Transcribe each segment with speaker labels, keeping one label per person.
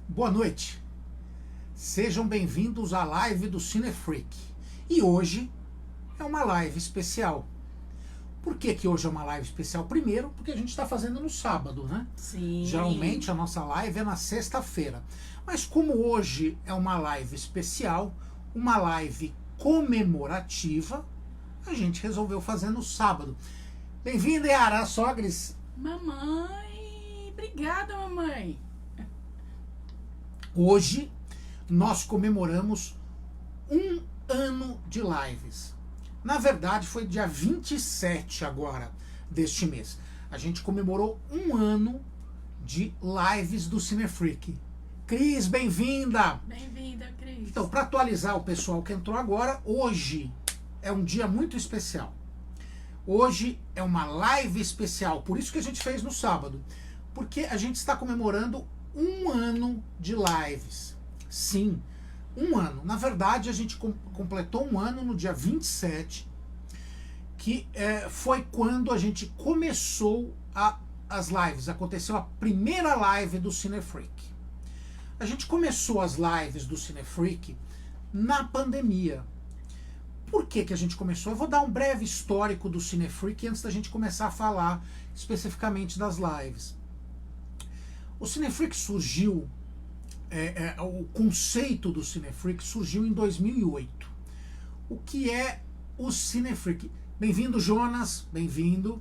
Speaker 1: Boa noite, sejam bem-vindos à live do Cinefreak. E hoje é uma live especial. Por que que hoje é uma live especial? Primeiro, porque a gente está fazendo no sábado, né?
Speaker 2: Sim.
Speaker 1: Geralmente a nossa live é na sexta-feira. Mas como hoje é uma live especial, uma live comemorativa, a gente resolveu fazer no sábado. Bem-vinda, Yara Sogres.
Speaker 2: Mamãe, obrigada, mamãe.
Speaker 1: Hoje nós comemoramos um ano de lives. Na verdade foi dia 27 agora deste mês. A gente comemorou um ano de lives do Cinefreak. Cris, bem-vinda!
Speaker 2: Bem-vinda, Cris.
Speaker 1: Então, para atualizar o pessoal que entrou agora, hoje é um dia muito especial. Hoje é uma live especial, por isso que a gente fez no sábado. Porque a gente está comemorando um ano de lives. Sim, um ano. Na verdade, a gente completou um ano no dia 27, que foi quando a gente começou as lives. Aconteceu a primeira live do Cinefreak. A gente começou as lives do Cinefreak na pandemia. Por que que a gente começou? Eu vou dar um breve histórico do Cinefreak antes da gente começar a falar especificamente das lives. O Cinefreak surgiu, o conceito do Cinefreak surgiu em 2008. O que é o Cinefreak? Bem-vindo, Jonas, bem-vindo.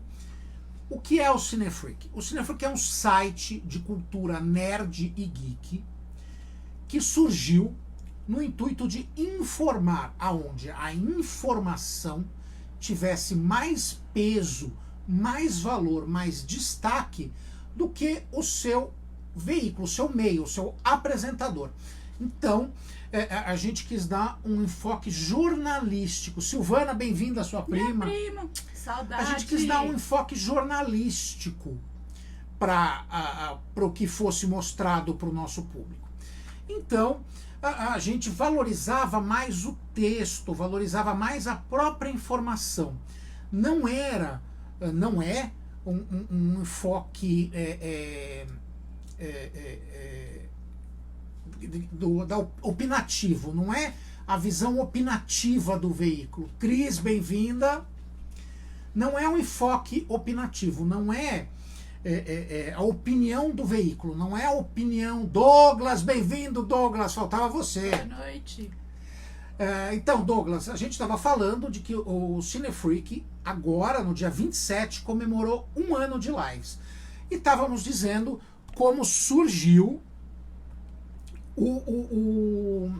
Speaker 1: O que é o Cinefreak? O Cinefreak é um site de cultura nerd e geek que surgiu no intuito de informar, aonde a informação tivesse mais peso, mais valor, mais destaque do que o seu veículo, o seu meio, o seu apresentador. Então, a gente quis dar um enfoque jornalístico. Silvana, bem-vinda, sua prima.
Speaker 2: Minha prima, saudade.
Speaker 1: A gente quis dar um enfoque jornalístico para o que fosse mostrado para o nosso público. Então, a gente valorizava mais o texto, valorizava mais a própria informação. Não é um enfoque opinativo, não é a visão opinativa do veículo. Cris, bem-vinda. Não é um enfoque opinativo, não é a opinião do veículo, não é a opinião. Douglas, bem-vindo, Douglas, faltava você.
Speaker 2: Boa noite.
Speaker 1: Então, Douglas, a gente estava falando de que o Cinefreak, agora, no dia 27, comemorou um ano de lives. E estávamos dizendo como surgiu o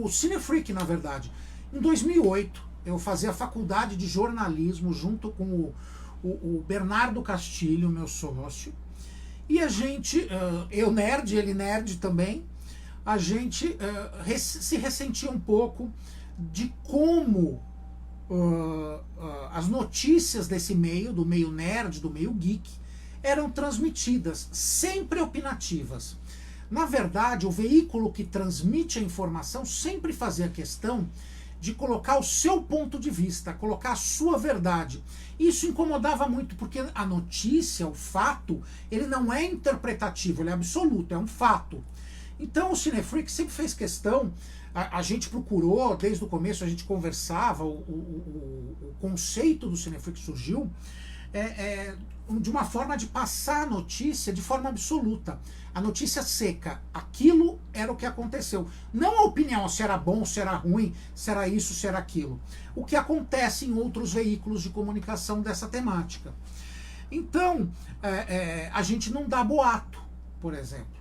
Speaker 1: Cinefreak, na verdade. Em 2008, eu fazia faculdade de jornalismo junto com o Bernardo Castilho, meu sócio, e a gente, eu nerd, ele nerd também, a gente se ressentia um pouco de como as notícias desse meio, do meio nerd, do meio geek, eram transmitidas, sempre opinativas. Na verdade, o veículo que transmite a informação sempre fazia questão de colocar o seu ponto de vista, colocar a sua verdade. Isso incomodava muito, porque a notícia, o fato, ele não é interpretativo, ele é absoluto, é um fato. Então o Cinefreak sempre fez questão, a gente procurou, desde o começo a gente conversava, o conceito do Cinefreak surgiu de uma forma de passar a notícia de forma absoluta. A notícia seca, aquilo era o que aconteceu. Não a opinião, se era bom, se era ruim, se era isso, se era aquilo. O que acontece em outros veículos de comunicação dessa temática. Então, a gente não dá boato, por exemplo.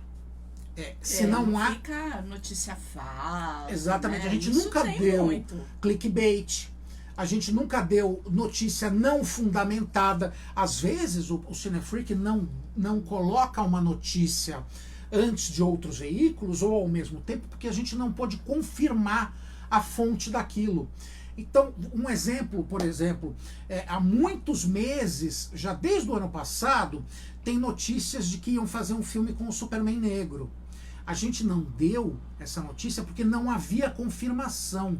Speaker 1: Se não há...
Speaker 2: Fica notícia falsa.
Speaker 1: Exatamente,
Speaker 2: né?
Speaker 1: a gente
Speaker 2: Isso
Speaker 1: nunca
Speaker 2: tem
Speaker 1: deu
Speaker 2: muito.
Speaker 1: clickbait. A gente nunca deu notícia não fundamentada. Às vezes o Cinefreak não coloca uma notícia antes de outros veículos ou ao mesmo tempo, porque a gente não pode confirmar a fonte daquilo. Então, um exemplo, por exemplo, há muitos meses, já desde o ano passado, tem notícias de que iam fazer um filme com o Superman negro. A gente não deu essa notícia porque não havia confirmação.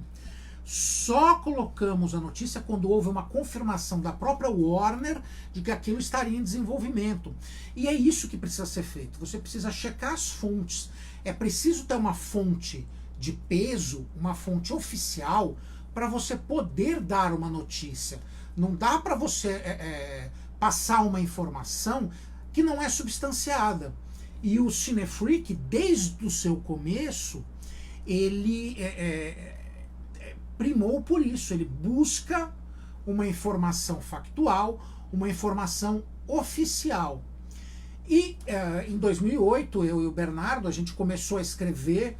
Speaker 1: Só colocamos a notícia quando houve uma confirmação da própria Warner de que aquilo estaria em desenvolvimento. E é isso que precisa ser feito. Você precisa checar as fontes. É preciso ter uma fonte de peso, uma fonte oficial, para você poder dar uma notícia. Não dá para você passar uma informação que não é substanciada. E o Cinefreak, desde o seu começo, ele primou por isso. Ele busca uma informação factual, uma informação oficial. E em 2008, eu e o Bernardo, a gente começou a escrever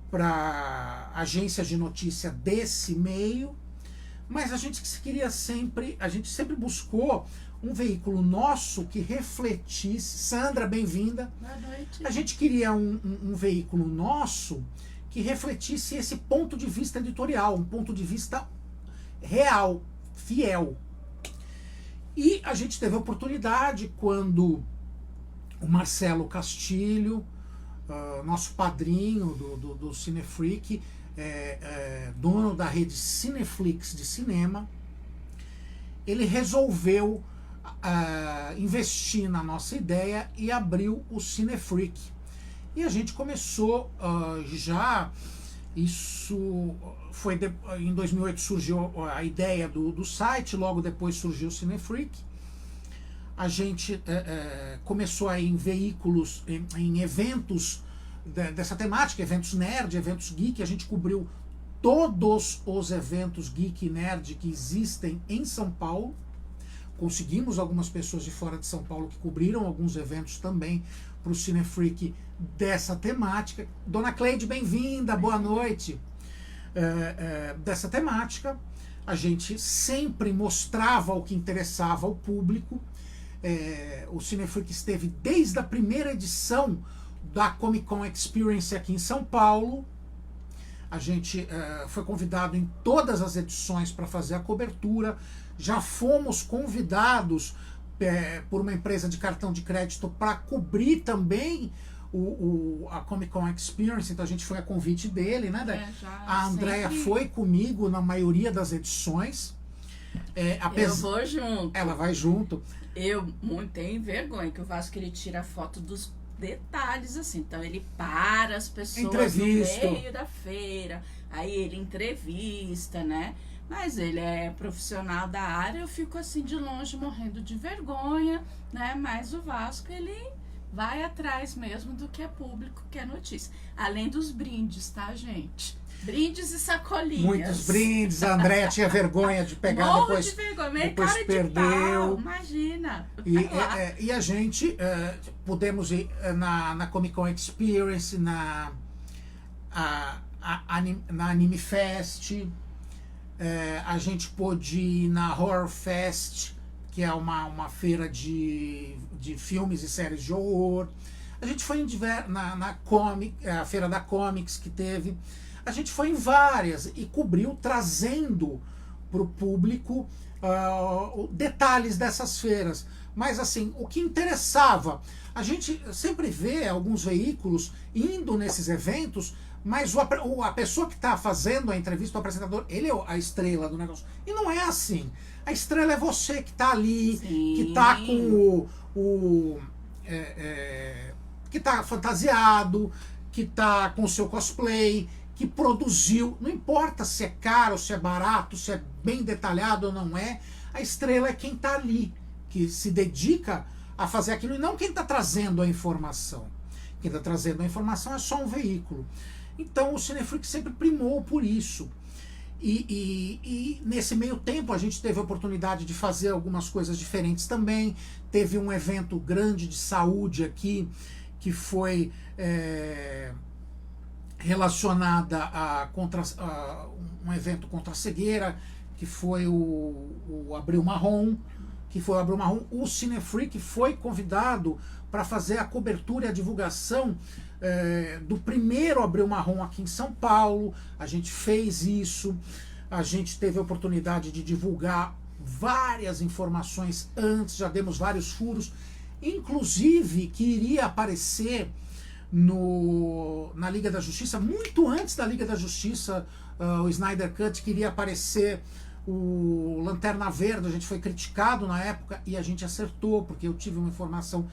Speaker 1: para agências de notícia desse meio, mas a gente sempre buscou um veículo nosso que refletisse. Sandra, bem-vinda.
Speaker 2: Boa noite.
Speaker 1: A gente queria um veículo nosso que refletisse esse ponto de vista editorial, um ponto de vista real, fiel. E a gente teve a oportunidade quando o Marcelo Castilho, nosso padrinho do Cinefreak, dono da rede Cineflix de cinema, ele resolveu investir na nossa ideia e abriu o Cinefreak. E a gente começou isso foi em 2008 surgiu a ideia do site, logo depois surgiu o Cinefreak. A gente começou a ir em veículos, em eventos dessa temática, eventos nerd, eventos geek. A gente cobriu todos os eventos geek e nerd que existem em São Paulo. Conseguimos algumas pessoas de fora de São Paulo que cobriram alguns eventos também para o Cinefreak dessa temática. Dona Cleide, bem-vinda, boa noite. Dessa temática, a gente sempre mostrava o que interessava ao público. O Cinefreak esteve desde a primeira edição da Comic Con Experience aqui em São Paulo. A gente foi convidado em todas as edições para fazer a cobertura. Já fomos convidados por uma empresa de cartão de crédito para cobrir também a Comic Con Experience. Então a gente foi a convite dele, né? A Andrea foi comigo na maioria das edições.
Speaker 2: Eu vou junto.
Speaker 1: Ela vai junto.
Speaker 2: Eu tenho vergonha que o Vasco ele tira foto dos detalhes assim. Então ele para as pessoas no meio da feira, aí ele entrevista, né? Mas ele é profissional da área, eu fico assim de longe morrendo de vergonha, né? Mas o Vasco ele vai atrás mesmo do que é público, que é notícia. Além dos brindes, tá, gente? Brindes e sacolinhas.
Speaker 1: Muitos brindes. A Andrea tinha vergonha de pegar,
Speaker 2: Morro
Speaker 1: depois,
Speaker 2: de vergonha,
Speaker 1: depois
Speaker 2: cara
Speaker 1: perdeu.
Speaker 2: De pau, imagina.
Speaker 1: E a gente pudemos ir na Comic Con Experience, na Anime Fest, a gente pôde ir na Horror Fest, que é uma feira de filmes e séries de horror. A gente foi na a feira da Comics que teve. A gente foi em várias e cobriu, trazendo para o público detalhes dessas feiras. Mas assim, o que interessava, a gente sempre vê alguns veículos indo nesses eventos, mas a pessoa que está fazendo a entrevista, o apresentador, ele é a estrela do negócio. E não é assim. A estrela é você que está ali,
Speaker 2: Sim.
Speaker 1: que está com que está fantasiado, que está com o seu cosplay, que produziu. Não importa se é caro, se é barato, se é bem detalhado ou não é. A estrela é quem está ali, que se dedica a fazer aquilo, e não quem está trazendo a informação. Quem está trazendo a informação é só um veículo. Então o Cinefreak sempre primou por isso. E nesse meio tempo a gente teve a oportunidade de fazer algumas coisas diferentes também. Teve um evento grande de saúde aqui, que foi relacionada a um evento contra a cegueira, que foi o Abril Marrom. O Cinefreak foi convidado para fazer a cobertura e a divulgação do primeiro Abril Marrom aqui em São Paulo. A gente fez isso. A gente teve a oportunidade de divulgar várias informações antes, já demos vários furos, inclusive que iria aparecer na Liga da Justiça, muito antes da Liga da Justiça o Snyder Cut, queria aparecer o Lanterna Verde, a gente foi criticado na época e a gente acertou, porque eu tive uma informação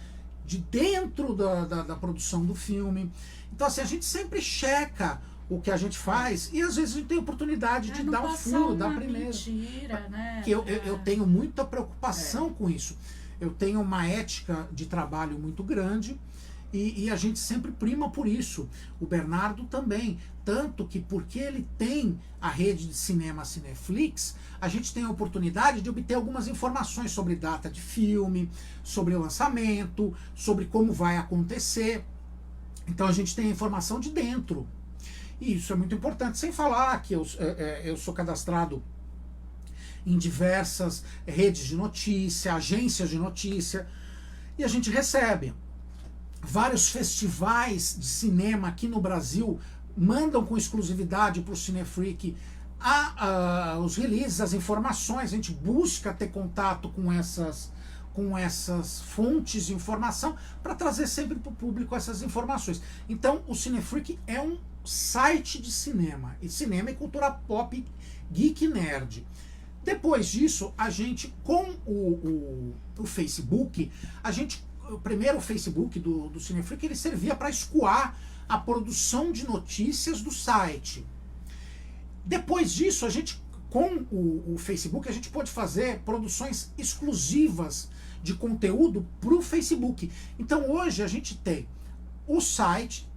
Speaker 1: de dentro da produção do filme. Então assim, a gente sempre checa o que a gente faz e às vezes a gente tem oportunidade de dar o furo, dar primeiro.
Speaker 2: Mentira, né?
Speaker 1: Que eu tenho muita preocupação com isso. Eu tenho uma ética de trabalho muito grande e a gente sempre prima por isso. O Bernardo também. Tanto que porque ele tem a rede de cinema Cineflix, a gente tem a oportunidade de obter algumas informações sobre data de filme, sobre o lançamento, sobre como vai acontecer. Então a gente tem a informação de dentro. E isso é muito importante. Sem falar que eu sou cadastrado em diversas redes de notícia, agências de notícia, e a gente recebe vários festivais de cinema aqui no Brasil, mandam com exclusividade para o Cinefreak os releases, as informações. A gente busca ter contato com essas fontes de informação para trazer sempre para o público essas informações. Então o Cinefreak é um site de cinema, e cinema e cultura pop, geek, nerd. Depois disso, a gente, com o Facebook, primeiro o Facebook do Cinefreak, ele servia para escoar a produção de notícias do site. Depois disso, a gente, com o Facebook, a gente pode fazer produções exclusivas de conteúdo para o Facebook. Então hoje a gente tem o site,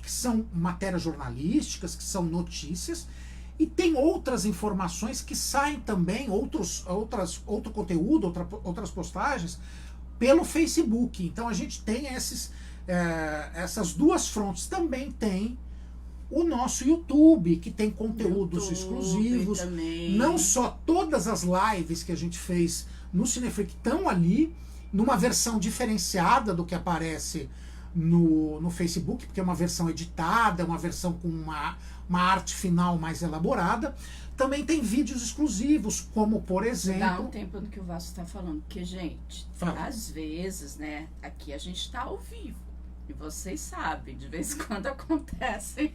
Speaker 1: que são matérias jornalísticas, que são notícias, e tem outras informações que saem também, outro conteúdo, outras postagens, pelo Facebook. Então a gente tem essas duas frontes. Também tem o nosso YouTube, que tem conteúdos exclusivos.
Speaker 2: Também.
Speaker 1: Não só todas as lives que a gente fez no Cinefreak estão ali, numa versão diferenciada do que aparece no Facebook, porque é uma versão editada, uma versão com uma arte final mais elaborada. Também tem vídeos exclusivos, como por exemplo...
Speaker 2: Dá um tempo no que o Vasco está falando, porque, gente, às vezes, né, aqui a gente está ao vivo, e vocês sabem, de vez em quando acontecem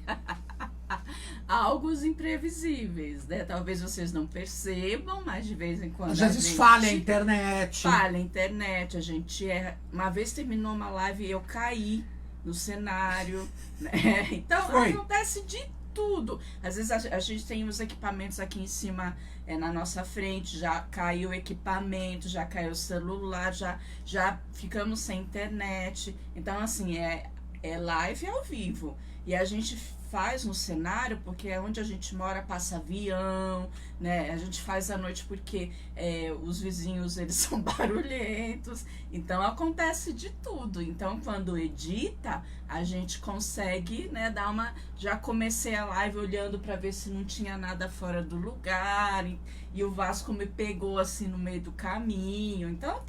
Speaker 2: algo imprevisíveis, né? Talvez vocês não percebam, mas de vez em quando
Speaker 1: às vezes falha a internet.
Speaker 2: Falha a internet, a gente erra. Uma vez terminou uma live e eu caí no cenário, né? Então acontece de tudo. Às vezes a gente tem os equipamentos aqui em cima, na nossa frente, já caiu o equipamento, já caiu o celular, já ficamos sem internet. Então, assim, é live ao vivo. E a gente faz no cenário, porque é onde a gente mora, passa avião, né? A gente faz à noite porque os vizinhos, eles são barulhentos. Então acontece de tudo. Então quando edita, a gente consegue, né, dar uma... Já comecei a live olhando para ver se não tinha nada fora do lugar. E o Vasco me pegou assim no meio do caminho. Então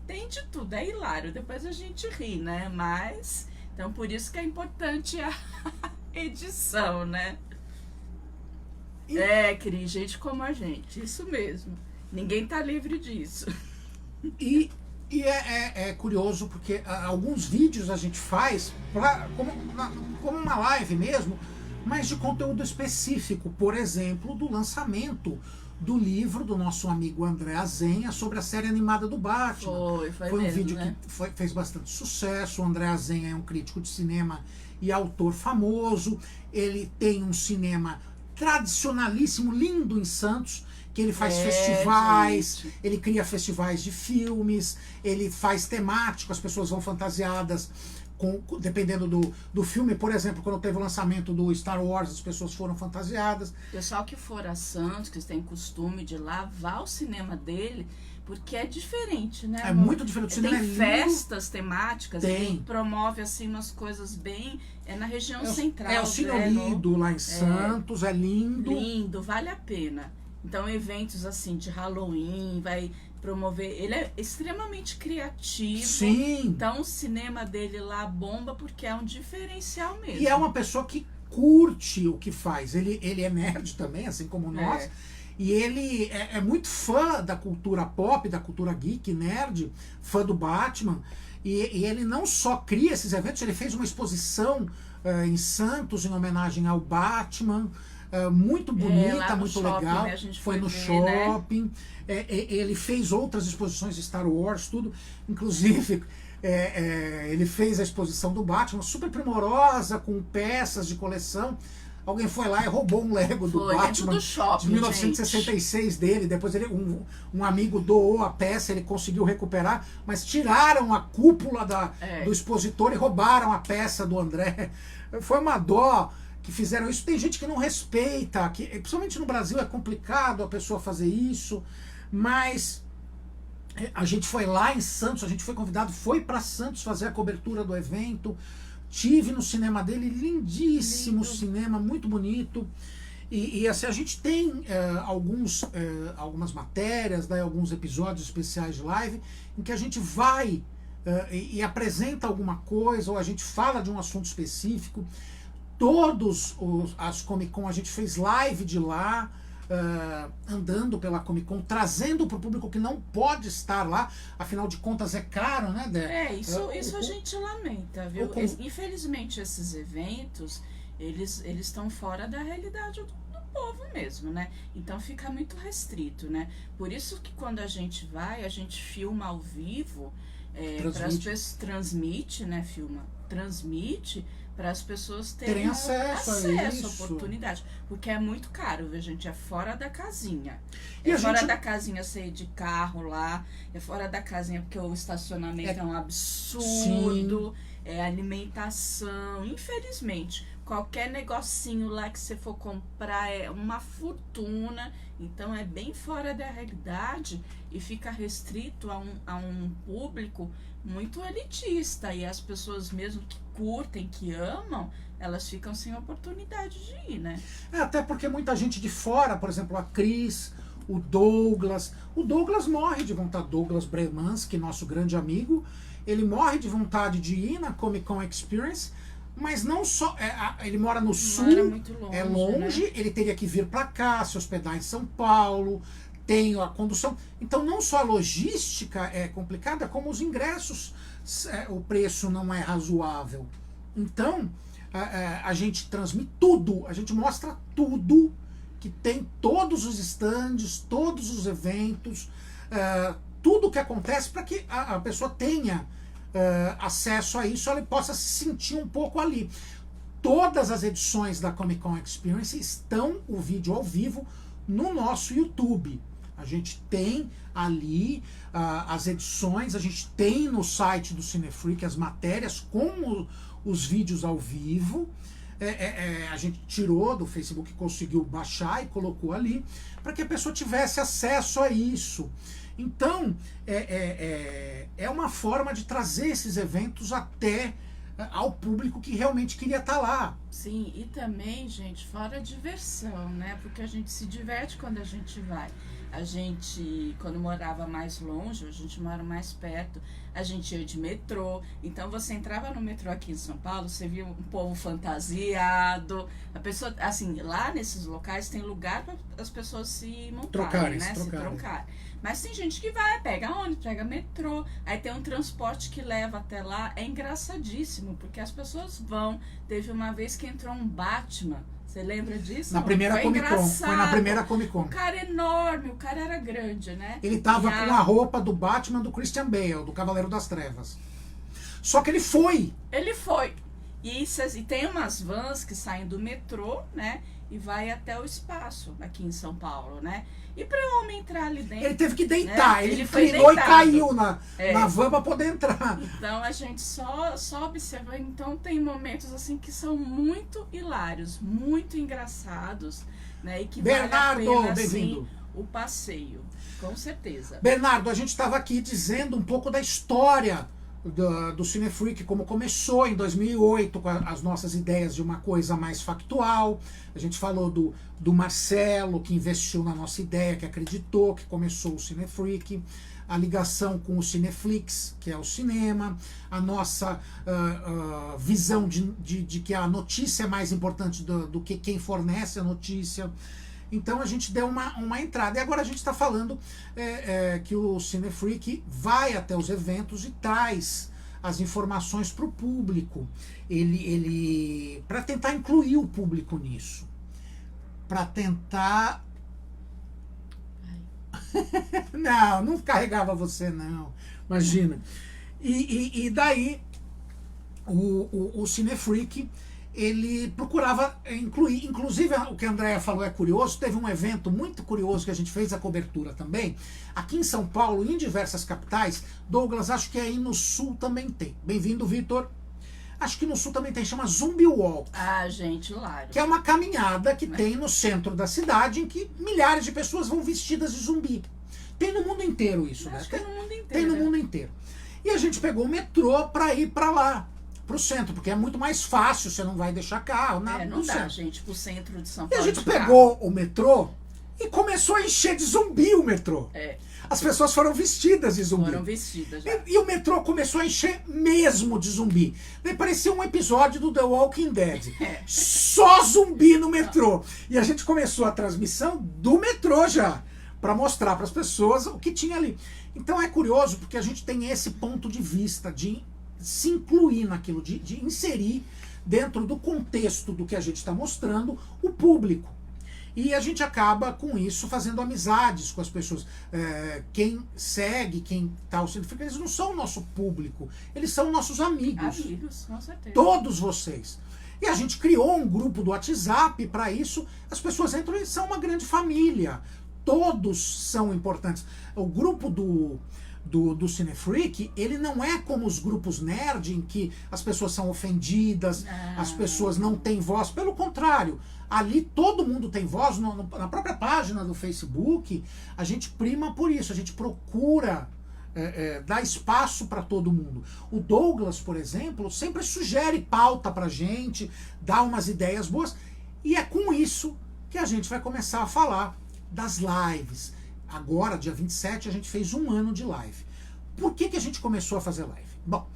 Speaker 2: tem de tudo. É hilário. Depois a gente ri, né? Mas... Então por isso que é importante a edição, né? Cris, gente como a gente, isso mesmo. Ninguém tá livre disso.
Speaker 1: E é curioso porque alguns vídeos a gente faz como uma live mesmo, mas de conteúdo específico. Por exemplo, do lançamento do livro do nosso amigo André Azenha sobre a série animada do Batman.
Speaker 2: Foi
Speaker 1: um
Speaker 2: mesmo,
Speaker 1: vídeo,
Speaker 2: né?
Speaker 1: Que fez bastante sucesso. O André Azenha é um crítico de cinema e autor famoso. Ele tem um cinema tradicionalíssimo, lindo em Santos, que ele faz festivais,
Speaker 2: gente.
Speaker 1: Ele cria festivais de filmes, ele faz temático, as pessoas vão fantasiadas dependendo do filme. Por exemplo, quando teve o lançamento do Star Wars, as pessoas foram fantasiadas.
Speaker 2: Pessoal que for a Santos, que tem costume de lavar o cinema dele, porque é diferente, né?
Speaker 1: É muito diferente. O cinema
Speaker 2: tem
Speaker 1: é lindo.
Speaker 2: Festas temáticas,
Speaker 1: Tem.
Speaker 2: ele promove assim umas coisas bem... na região central.
Speaker 1: É o Cine Olido lá em Santos, é lindo.
Speaker 2: Lindo, vale a pena. Então eventos assim de Halloween, vai promover... Ele é extremamente criativo.
Speaker 1: Sim.
Speaker 2: Então o cinema dele lá bomba porque é um diferencial mesmo.
Speaker 1: E é uma pessoa que curte o que faz. Ele é nerd também, assim como nós. E ele é muito fã da cultura pop, da cultura geek, nerd, fã do Batman. E ele não só cria esses eventos, ele fez uma exposição em Santos em homenagem ao Batman. muito bonita,
Speaker 2: lá no
Speaker 1: muito
Speaker 2: shopping,
Speaker 1: legal.
Speaker 2: né? A gente
Speaker 1: Foi no
Speaker 2: ver,
Speaker 1: shopping.
Speaker 2: né?
Speaker 1: Ele fez outras exposições de Star Wars, tudo. Inclusive, ele fez a exposição do Batman, super primorosa, com peças de coleção. Alguém foi lá e roubou um Lego do Batman
Speaker 2: do shopping,
Speaker 1: de 1966 dele. Depois um amigo doou a peça, ele conseguiu recuperar, mas tiraram a cúpula do expositor e roubaram a peça do André. Foi uma dó que fizeram isso. Tem gente que não respeita, principalmente no Brasil é complicado a pessoa fazer isso, mas a gente foi lá em Santos, a gente foi convidado, foi para Santos fazer a cobertura do evento. Tive no cinema dele, lindíssimo cinema, muito bonito. E assim, a gente tem algumas matérias, né, alguns episódios especiais de live, em que a gente vai e apresenta alguma coisa, ou a gente fala de um assunto específico. As Comic Con a gente fez live de lá, andando pela Comic Con, trazendo para o público que não pode estar lá, afinal de contas é caro, né?
Speaker 2: Isso a gente lamenta, viu? Infelizmente esses eventos, eles estão fora da realidade do povo mesmo, né? Então fica muito restrito, né? Por isso que quando a gente vai, a gente filma ao vivo, transmite, né? Transmite para as pessoas terem acesso à oportunidade. Porque é muito caro, viu, gente? É fora da casinha. Fora da casinha sair de carro lá, é fora da casinha porque o estacionamento é um absurdo, é alimentação. Infelizmente, qualquer negocinho lá que você for comprar é uma fortuna. Então é bem fora da realidade e fica restrito a um público muito elitista, e as pessoas mesmo que curtem, que amam, elas ficam sem oportunidade de ir, né?
Speaker 1: Até porque muita gente de fora, por exemplo, a Cris, o Douglas morre de vontade, Douglas Bremanski, nosso grande amigo, ele morre de vontade de ir na Comic Con Experience, mas não só, ele mora no sul,
Speaker 2: muito longe,
Speaker 1: é longe,
Speaker 2: né?
Speaker 1: Ele teria que vir para cá, se hospedar em São Paulo, tem a condução. Então não só a logística é complicada, como os ingressos, o preço não é razoável. Então a gente transmite tudo, a gente mostra tudo, que tem todos os stands, todos os eventos, tudo que acontece para que a pessoa tenha acesso a isso, ela possa se sentir um pouco ali. Todas as edições da Comic Con Experience estão o vídeo ao vivo no nosso YouTube. A gente tem ali as edições, a gente tem no site do Cinefreak as matérias com os vídeos ao vivo. A gente tirou do Facebook, conseguiu baixar e colocou ali, para que a pessoa tivesse acesso a isso. Então, é uma forma de trazer esses eventos até ao público que realmente queria estar lá.
Speaker 2: Sim, e também, gente, fora a diversão, né? Porque a gente se diverte quando a gente vai. A gente, quando morava mais longe, a gente mora mais perto, a gente ia de metrô. Então você entrava no metrô aqui em São Paulo, você via um povo fantasiado. A pessoa, assim, lá nesses locais tem lugar para as pessoas se montarem, né? Se trocarem. Mas tem gente que vai, pega ônibus, pega metrô, aí tem um transporte que leva até lá. É engraçadíssimo, porque as pessoas vão. Teve uma vez que entrou um Batman. Você lembra disso?
Speaker 1: Na primeira Comic Con. Foi na primeira Comic Con.
Speaker 2: O cara enorme, o cara era grande, né?
Speaker 1: Ele tava com a roupa do Batman do Christian Bale, do Cavaleiro das Trevas. Só que ele foi.
Speaker 2: Ele foi. E tem umas vans que saem do metrô, né? E vai até o espaço aqui em São Paulo, né? E para o homem entrar ali dentro...
Speaker 1: Ele teve que deitar,
Speaker 2: né?
Speaker 1: ele inclinou e caiu na van para poder entrar.
Speaker 2: Então a gente só observa. Então tem momentos assim que são muito hilários, muito engraçados, né? E que
Speaker 1: Bernardo,
Speaker 2: vale a pena,
Speaker 1: bem-vindo.
Speaker 2: Assim, o passeio, com certeza.
Speaker 1: Bernardo, a gente estava aqui dizendo um pouco da história do Cinefreak, como começou em 2008 com as nossas ideias de uma coisa mais factual. A gente falou do Marcelo, que investiu na nossa ideia, que acreditou, que começou o Cinefreak, a ligação com o Cineflix, que é o cinema, a nossa visão de que a notícia é mais importante do que quem fornece a notícia. Então a gente deu uma entrada. E agora a gente está falando que o Cinefreak vai até os eventos e traz as informações para o público. Para tentar incluir o público nisso. para tentar... Não carregava você, não. Imagina. E daí, o Cinefreak, ele procurava incluir, inclusive o que a Andrea falou é curioso, teve um evento muito curioso que a gente fez a cobertura também, aqui em São Paulo e em diversas capitais. Douglas, acho que aí no Sul também tem. Bem-vindo, Vitor. Acho que no Sul também tem, chama Zumbi Walk.
Speaker 2: Ah, gente, hilário.
Speaker 1: Que é uma caminhada que tem no centro da cidade, em que milhares de pessoas vão vestidas de zumbi. Tem no mundo inteiro isso, né?
Speaker 2: Acho que é no mundo inteiro.
Speaker 1: Tem no mundo inteiro. E a gente pegou o metrô para ir para lá, pro centro, porque é muito mais fácil, você não vai deixar carro, nada.
Speaker 2: Não dá,
Speaker 1: centro.
Speaker 2: gente, pro centro de São
Speaker 1: E
Speaker 2: Paulo.
Speaker 1: a gente pegou o metrô e começou a encher de zumbi o metrô. As pessoas foram vestidas de zumbi.
Speaker 2: Foram vestidas já.
Speaker 1: E o metrô começou a encher mesmo de zumbi. Daí parecia um episódio do The Walking Dead. Só zumbi no metrô. E a gente começou a transmissão do metrô já, para mostrar para as pessoas o que tinha ali. Então é curioso, porque a gente tem esse ponto de vista de se incluir naquilo, de inserir dentro do contexto do que a gente está mostrando o público. E a gente acaba com isso fazendo amizades com as pessoas. Quem segue, quem está ao Cinefreak, eles não são o nosso público, eles são nossos amigos.
Speaker 2: Amigos, com certeza.
Speaker 1: Todos vocês. E a gente criou um grupo do WhatsApp para isso. As pessoas entram e são uma grande família. Todos são importantes. O grupo do Cinefreak, ele não é como os grupos nerd em que as pessoas são ofendidas, as pessoas não têm voz. Pelo contrário, ali todo mundo tem voz. Na própria página do Facebook, a gente prima por isso, a gente procura dar espaço para todo mundo. O Douglas, por exemplo, sempre sugere pauta pra gente, dá umas ideias boas, e é com isso que a gente vai começar a falar das lives. Agora, dia 27, a gente fez 1 ano de live. Por que a gente começou a fazer live? Bom,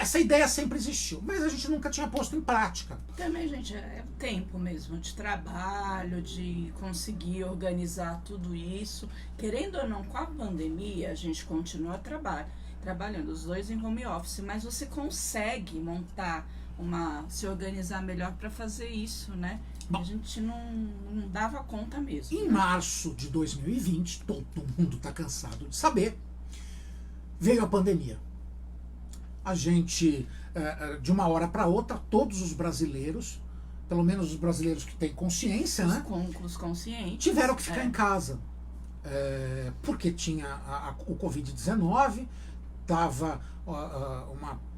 Speaker 1: essa ideia sempre existiu, mas a gente nunca tinha posto em prática.
Speaker 2: Também, gente, é tempo mesmo de trabalho, de conseguir organizar tudo isso. Querendo ou não, com a pandemia, a gente continua trabalhando, os dois em home office, mas você consegue montar se organizar melhor para fazer isso, né? Bom, a gente não dava conta mesmo.
Speaker 1: Em março de 2020, todo mundo está cansado de saber, veio a pandemia. A gente, de uma hora para outra, todos os brasileiros, pelo menos os brasileiros que têm consciência, né?
Speaker 2: Os conscientes.
Speaker 1: Tiveram que ficar em casa. Porque tinha o Covid-19, estava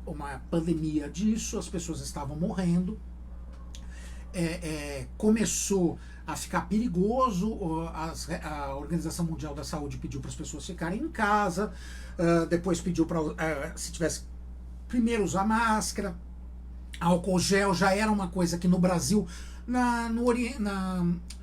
Speaker 1: uma pandemia disso, as pessoas estavam morrendo. Começou a ficar perigoso, a Organização Mundial da Saúde pediu para as pessoas ficarem em casa, depois pediu para, se tivesse, primeiro usar máscara, álcool gel já era uma coisa que no Brasil,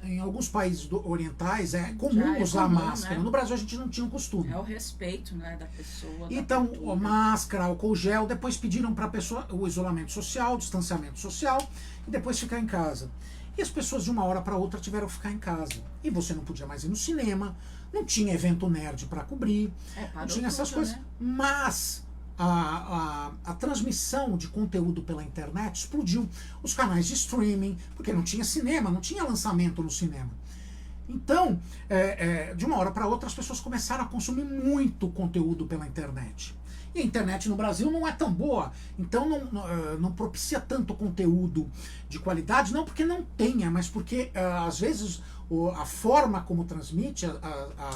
Speaker 1: em alguns países orientais é comum usar máscara, né? No Brasil a gente não tinha o costume.
Speaker 2: É o respeito, né, da pessoa.
Speaker 1: Então, máscara, álcool gel, depois pediram para a pessoa o isolamento social, o distanciamento social, e depois ficar em casa. E as pessoas de uma hora para outra tiveram que ficar em casa. E você não podia mais ir no cinema, não tinha evento nerd para cobrir, não tinha essas coisas. Né? Mas a transmissão de conteúdo pela internet explodiu. Os canais de streaming, porque não tinha cinema, não tinha lançamento no cinema. Então, de uma hora para outra, as pessoas começaram a consumir muito conteúdo pela internet. E a internet no Brasil não é tão boa, então não propicia tanto conteúdo de qualidade, não porque não tenha, mas porque, às vezes, a forma como transmite,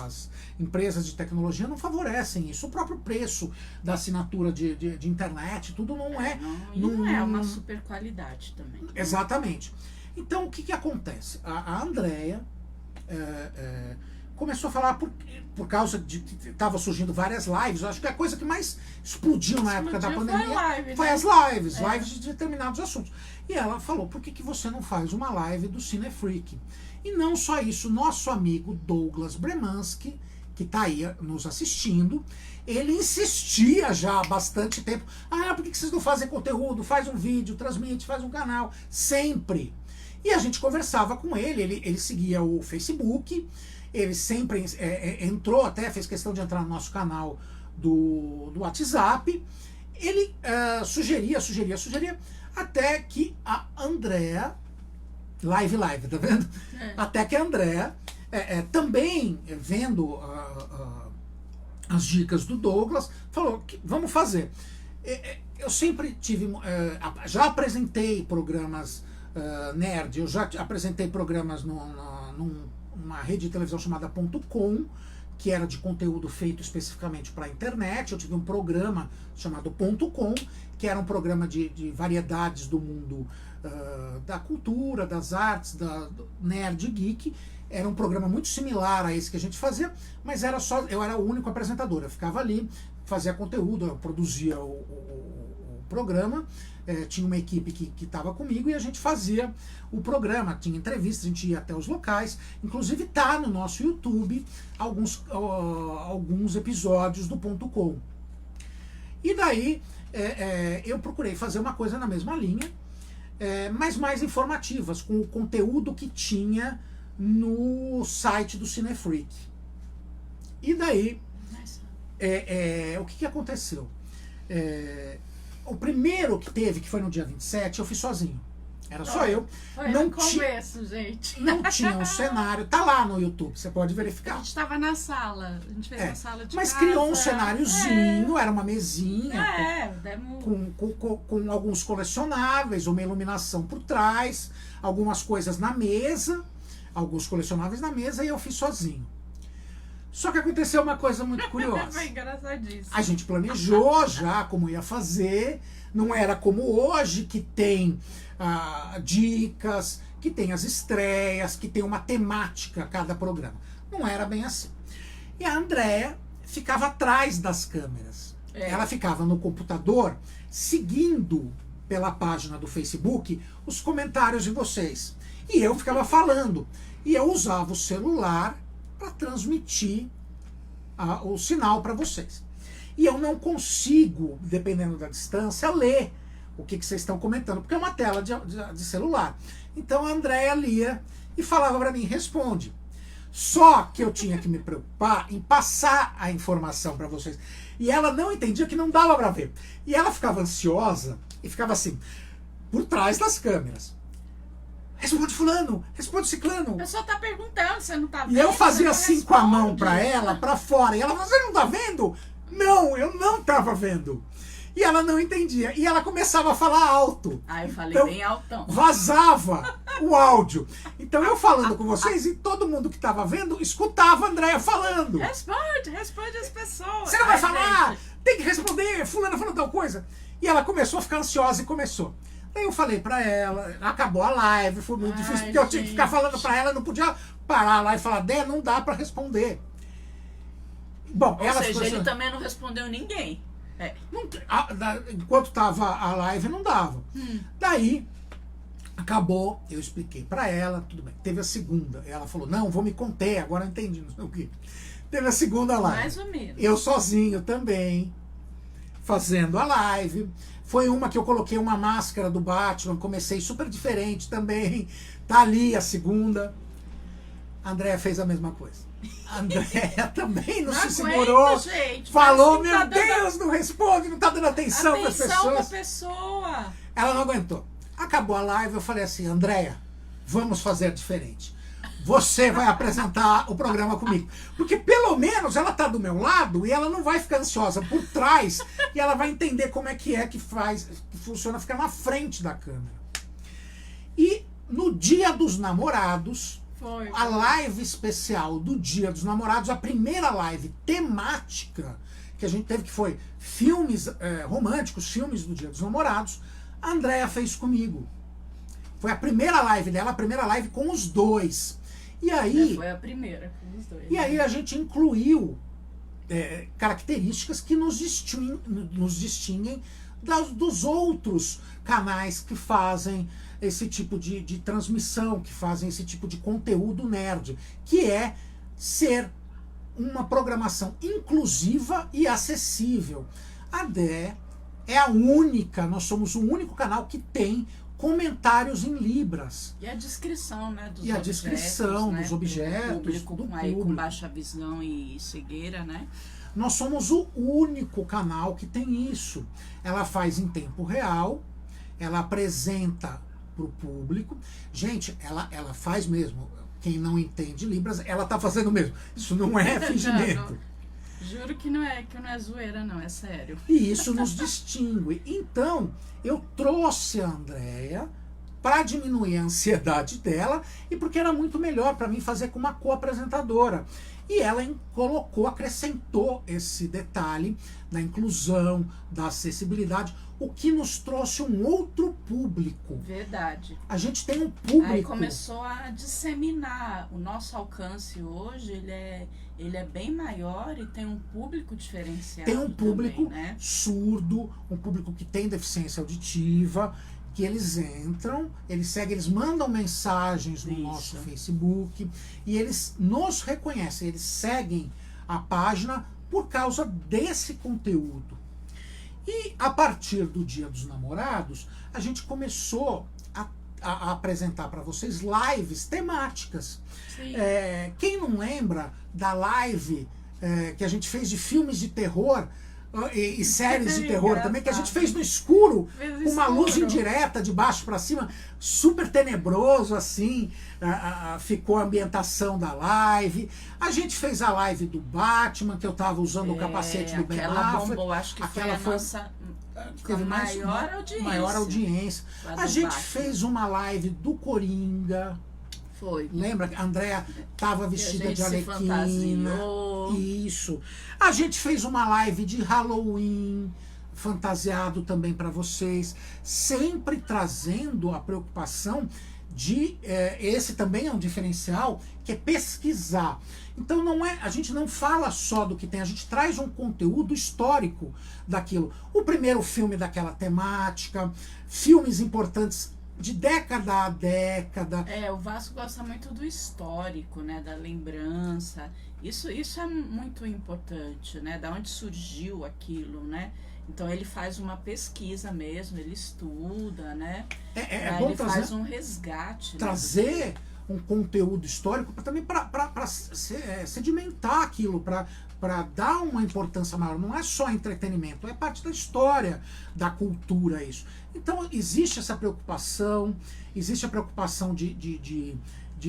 Speaker 1: as empresas de tecnologia não favorecem isso. O próprio preço da assinatura de internet, tudo não é...
Speaker 2: Não é uma super qualidade também.
Speaker 1: Exatamente. Então, o que acontece? A Andrea começou a falar por causa de que estava surgindo várias lives. Eu acho que a coisa que mais explodiu na época da pandemia foi as lives de determinados assuntos. E ela falou, por que você não faz uma live do Cinefreak? E não só isso, nosso amigo Douglas Bremanski, que está aí nos assistindo, ele insistia já há bastante tempo, por que vocês não fazem conteúdo? Faz um vídeo, transmite, faz um canal, sempre. E a gente conversava com ele seguia o Facebook, ele sempre entrou, até fez questão de entrar no nosso canal do WhatsApp. Ele sugeria, até que a Andrea Live, tá vendo? Até que a Andréa, também vendo as dicas do Douglas, falou que vamos fazer. Eu sempre tive, já apresentei programas nerd, eu já apresentei programas numa rede de televisão chamada .com, que era de conteúdo feito especificamente para a internet. Eu tive um programa chamado .com, que era um programa de variedades do mundo da cultura, das artes, do nerd geek. Era um programa muito similar a esse que a gente fazia, mas eu era o único apresentador. Eu ficava ali, fazia conteúdo, eu produzia o programa, tinha uma equipe que estava comigo e a gente fazia o programa, tinha entrevistas, a gente ia até os locais. Inclusive tá no nosso YouTube alguns episódios do .com. E daí eu procurei fazer uma coisa na mesma linha, mas mais informativas, com o conteúdo que tinha no site do Cinefreak. E daí, o que aconteceu? O primeiro que teve, que foi no dia 27, eu fiz sozinho. Era só eu.
Speaker 2: Foi no começo, gente.
Speaker 1: Não tinha um cenário. Tá lá no YouTube, você pode verificar.
Speaker 2: A gente estava na sala. A gente fez na sala de
Speaker 1: mas
Speaker 2: casa.
Speaker 1: criou um cenáriozinho, era uma mesinha.
Speaker 2: Demos...
Speaker 1: Com alguns colecionáveis, uma iluminação por trás, algumas coisas na mesa, alguns colecionáveis na mesa, e eu fiz sozinho. Só que aconteceu uma coisa muito curiosa.
Speaker 2: Foi engraçadíssimo.
Speaker 1: A gente planejou já como ia fazer. Não era como hoje, que tem dicas, que tem as estreias, que tem uma temática a cada programa. Não era bem assim. E a Andréa ficava atrás das câmeras. Ela ficava no computador, seguindo pela página do Facebook os comentários de vocês. E eu ficava falando. E eu usava o celular para transmitir o sinal para vocês. E eu não consigo, dependendo da distância, ler o que vocês estão comentando, porque é uma tela de celular. Então a Andréa lia e falava para mim, responde. Só que eu tinha que me preocupar em passar a informação para vocês. E ela não entendia que não dava para ver. E ela ficava ansiosa e ficava assim, por trás das câmeras. Responde fulano, responde ciclano.
Speaker 2: A pessoa tá perguntando, você não tá vendo.
Speaker 1: E eu fazia assim com a mão para ela, para fora. E ela falava, você não tá vendo? Não, eu não tava vendo. E ela não entendia. E ela começava a falar alto.
Speaker 2: Eu falei
Speaker 1: então,
Speaker 2: bem altão.
Speaker 1: Vazava o áudio. Então eu falando com vocês e todo mundo que tava vendo escutava a Andréa falando.
Speaker 2: Responde as pessoas.
Speaker 1: Você não vai falar? Gente. Tem que responder, fulano falando tal coisa. E ela começou a ficar ansiosa e começou. Daí eu falei pra ela, acabou a live, foi muito difícil, porque eu tinha que ficar falando pra ela, não podia parar lá e falar, não dá pra responder. Bom,
Speaker 2: Ou seja, ele também não respondeu ninguém.
Speaker 1: Enquanto tava a live, não dava. Daí, acabou, eu expliquei pra ela, tudo bem. Teve a segunda, ela falou, não, vou me conter, agora eu entendi, não sei o quê. Teve a segunda live.
Speaker 2: Mais ou menos.
Speaker 1: Eu sozinho também, fazendo a live. Foi uma que eu coloquei uma máscara do Batman, comecei super diferente também. Tá ali a segunda. A Andréa fez a mesma coisa. A Andréa também não se segurou.
Speaker 2: Gente,
Speaker 1: falou, meu Deus, não responde, não tá dando atenção para as pessoas.
Speaker 2: Da pessoa.
Speaker 1: Ela não aguentou. Acabou a live, eu falei assim, Andréa, vamos fazer diferente. Você vai apresentar o programa comigo. Porque pelo menos ela tá do meu lado e ela não vai ficar ansiosa por trás e ela vai entender como é que funciona ficar na frente da câmera. E no Dia dos Namorados, a live especial do Dia dos Namorados, a primeira live temática que a gente teve, que foi filmes românticos, filmes do Dia dos Namorados, a Andréa fez comigo. Foi a primeira live dela, a primeira live com os dois. E aí,
Speaker 2: foi a primeira com os dois.
Speaker 1: E aí a gente incluiu características que nos distinguem dos outros canais que fazem esse tipo de transmissão, que fazem esse tipo de conteúdo nerd, que é ser uma programação inclusiva e acessível. A DE é a única, nós somos o único canal que tem comentários em libras.
Speaker 2: E a descrição, né, dos
Speaker 1: objetos. E a descrição dos objetos, do público.
Speaker 2: Com baixa visão e cegueira, né?
Speaker 1: Nós somos o único canal que tem isso. Ela faz em tempo real, ela apresenta pro público. Gente, ela faz mesmo. Quem não entende Libras, ela tá fazendo mesmo. Isso não é fingimento.
Speaker 2: Juro que não é zoeira, não, é sério.
Speaker 1: E isso nos distingue. Então, eu trouxe a Andréia para diminuir a ansiedade dela e porque era muito melhor para mim fazer com uma co-apresentadora. E ela colocou, acrescentou esse detalhe da inclusão, da acessibilidade, o que nos trouxe um outro público.
Speaker 2: Verdade.
Speaker 1: A gente tem um público...
Speaker 2: Aí começou a disseminar. O nosso alcance hoje, ele é bem maior e tem um público diferenciado.
Speaker 1: Tem um público
Speaker 2: também, né?
Speaker 1: surdo, um público que tem deficiência auditiva, que eles entram, eles seguem, eles mandam mensagens no nosso Facebook e eles nos reconhecem, eles seguem a página por causa desse conteúdo. E a partir do Dia dos Namorados, a gente começou a apresentar para vocês lives temáticas. Quem não lembra da live que a gente fez de filmes de terror e séries de terror também, que a gente fez no escuro, com uma luz indireta de baixo para cima, super tenebroso assim, ficou a ambientação da live. A gente fez a live do Batman, que eu tava usando o capacete do Ben Affleck.
Speaker 2: Bombou, acho que
Speaker 1: aquela
Speaker 2: foi a nossa
Speaker 1: teve maior audiência. A gente
Speaker 2: Batman
Speaker 1: fez uma live do Coringa.
Speaker 2: Foi.
Speaker 1: Lembra que a Andréia estava vestida de Arlequina? Isso. A gente fez uma live de Halloween, fantasiado também para vocês, sempre trazendo a preocupação de esse também é um diferencial, que é pesquisar. Então a gente não fala só do que tem, a gente traz um conteúdo histórico daquilo. O primeiro filme daquela temática, filmes importantes de década a década.
Speaker 2: O Vasco gosta muito do histórico, né, da lembrança. Isso é muito importante, né, da onde surgiu aquilo, né? Então ele faz uma pesquisa mesmo, ele estuda, né?
Speaker 1: Bom
Speaker 2: ele faz um resgate.
Speaker 1: Trazer um conteúdo histórico também para sedimentar aquilo, para dar uma importância maior. Não é só entretenimento, é parte da história, da cultura isso. Então existe essa preocupação, existe a preocupação de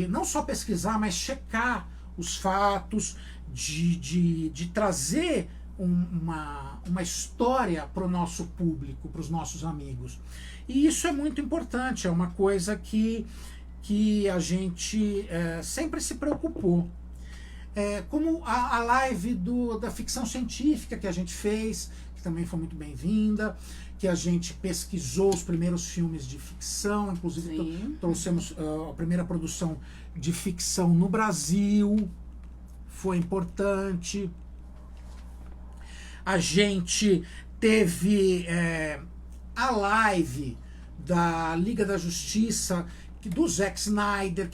Speaker 1: não só pesquisar, mas checar os fatos, de trazer uma história para o nosso público, para os nossos amigos. E isso é muito importante, é uma coisa que a gente sempre se preocupou. Como a live da ficção científica que a gente fez, que também foi muito bem-vinda, que a gente pesquisou os primeiros filmes de ficção, inclusive trouxemos a primeira produção de ficção no Brasil, foi importante. A gente teve a live da Liga da Justiça, do Zack Snyder,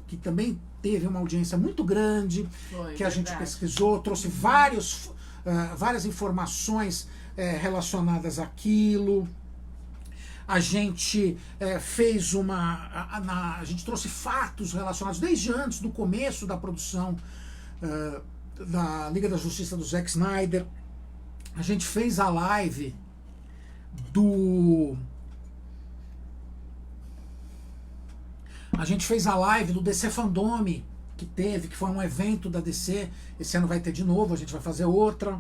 Speaker 1: que também teve uma audiência muito grande, que a gente pesquisou, trouxe várias informações relacionadas àquilo. A gente fez a gente trouxe fatos relacionados desde antes do começo da produção da Liga da Justiça do Zack Snyder. A gente fez a live do DC Fandome, que foi um evento da DC. Esse ano vai ter de novo, a gente vai fazer outra.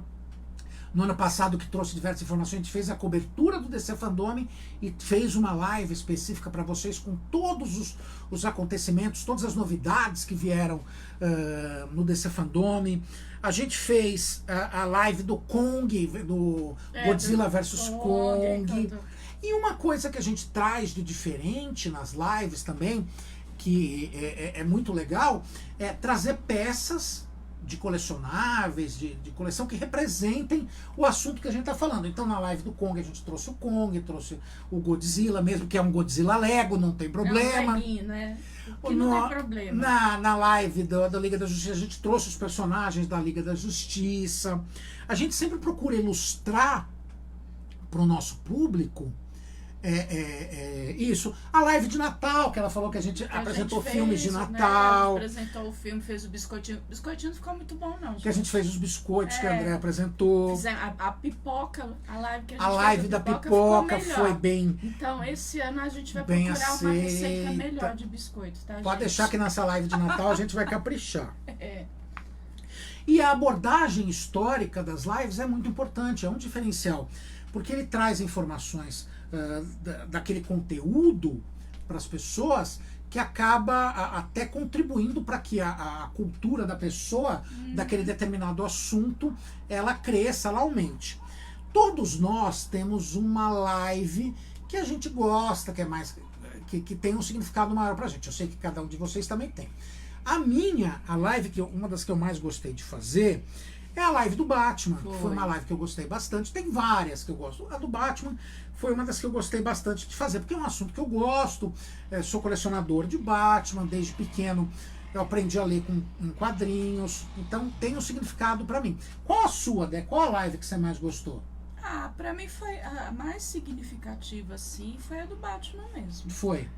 Speaker 1: No ano passado, que trouxe diversas informações, a gente fez a cobertura do DC Fandome e fez uma live específica para vocês com todos os acontecimentos, todas as novidades que vieram no DC Fandome. A gente fez a live do Kong, do Godzilla vs Kong. E uma coisa que a gente traz de diferente nas lives também, que é muito legal, é trazer peças de colecionáveis, de coleção que representem o assunto que a gente está falando. Então na live do Kong a gente trouxe o Kong, trouxe o Godzilla mesmo, que é um Godzilla Lego, não tem problema.
Speaker 2: Né? Não tem problema.
Speaker 1: Na live da Liga da Justiça a gente trouxe os personagens da Liga da Justiça. A gente sempre procura ilustrar para o nosso público Isso. A live de Natal, que ela falou que a gente apresentou filmes de Natal.
Speaker 2: Né? Apresentou o filme, fez o biscoitinho. O biscoitinho não ficou muito bom, não. Gente.
Speaker 1: Que a gente fez os biscoitos que a André apresentou.
Speaker 2: A pipoca, a live que a gente
Speaker 1: A live da pipoca foi bem.
Speaker 2: Então, esse ano a gente vai procurar
Speaker 1: aceita.
Speaker 2: uma receita melhor de biscoito, tá,
Speaker 1: Pode deixar que nessa live de Natal a gente vai caprichar.
Speaker 2: É.
Speaker 1: E a abordagem histórica das lives é muito importante, é um diferencial, porque ele traz informações daquele conteúdo para as pessoas que acaba até contribuindo para que a cultura da pessoa daquele determinado assunto ela cresça, ela aumente. Todos nós temos uma live que a gente gosta, que é mais que tem um significado maior para a gente. Eu sei que cada um de vocês também tem. A live, uma das que eu mais gostei de fazer, é a live do Batman, que foi uma live que eu gostei bastante. Tem várias que eu gosto. A do Batman foi uma das que eu gostei bastante de fazer, porque é um assunto que eu gosto. Sou colecionador de Batman, desde pequeno eu aprendi a ler em quadrinhos, então tem um significado para mim. Qual a sua, Dé? Qual a live que você mais gostou?
Speaker 2: Pra mim foi a mais significativa, assim, foi a do Batman mesmo.
Speaker 1: Foi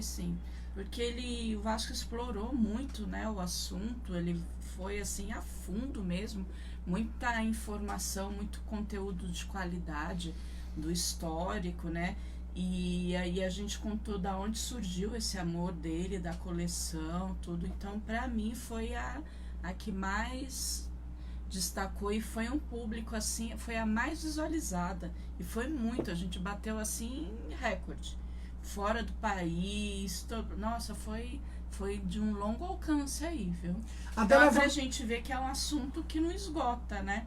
Speaker 2: Sim. Porque o Vasco explorou muito, né, o assunto, ele foi assim a fundo mesmo, muita informação, muito conteúdo de qualidade do histórico, né, e aí a gente contou da onde surgiu esse amor dele, da coleção, tudo. Então, para mim, foi a que mais destacou e foi um público assim, foi a mais visualizada e foi muito, a gente bateu assim recorde. Fora do país, nossa, foi de um longo alcance aí, viu? Então, pra gente ver que é um assunto que não esgota, né?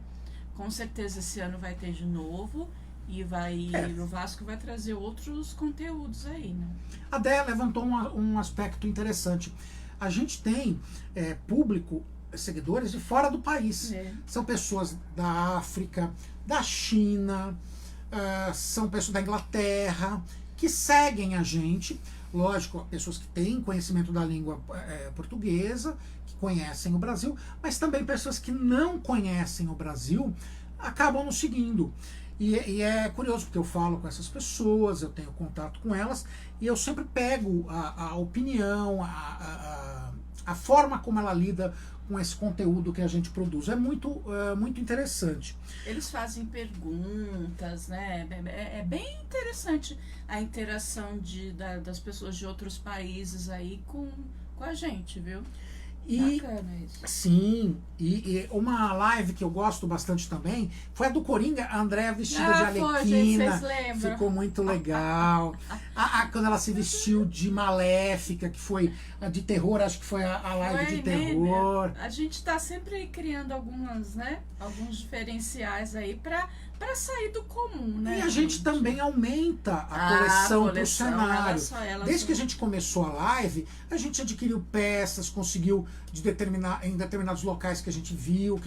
Speaker 2: Com certeza esse ano vai ter de novo e o Vasco vai trazer outros conteúdos aí, né?
Speaker 1: A Déia levantou um aspecto interessante. A gente tem público, seguidores de fora do país. São pessoas da África, da China, são pessoas da Inglaterra, que seguem a gente, lógico, pessoas que têm conhecimento da língua portuguesa, que conhecem o Brasil, mas também pessoas que não conhecem o Brasil acabam nos seguindo. E é curioso, porque eu falo com essas pessoas, eu tenho contato com elas, e eu sempre pego a opinião, a forma como ela lida com esse conteúdo que a gente produz. É muito interessante.
Speaker 2: Eles fazem perguntas, né? É bem interessante a interação das pessoas de outros países aí com a gente, viu? Bacana isso.
Speaker 1: Sim, e uma live que eu gosto bastante também foi a do Coringa, a Andréa vestida de Arlequina. Ficou muito legal. Quando ela se vestiu de Maléfica, que foi de terror, acho que foi a live de terror.
Speaker 2: A gente tá sempre criando alguns diferenciais aí pra sair do comum, né?
Speaker 1: E a gente também aumenta a coleção pro cenário. Desde que a gente começou a live, a gente adquiriu peças, conseguiu em determinados locais que a gente viu,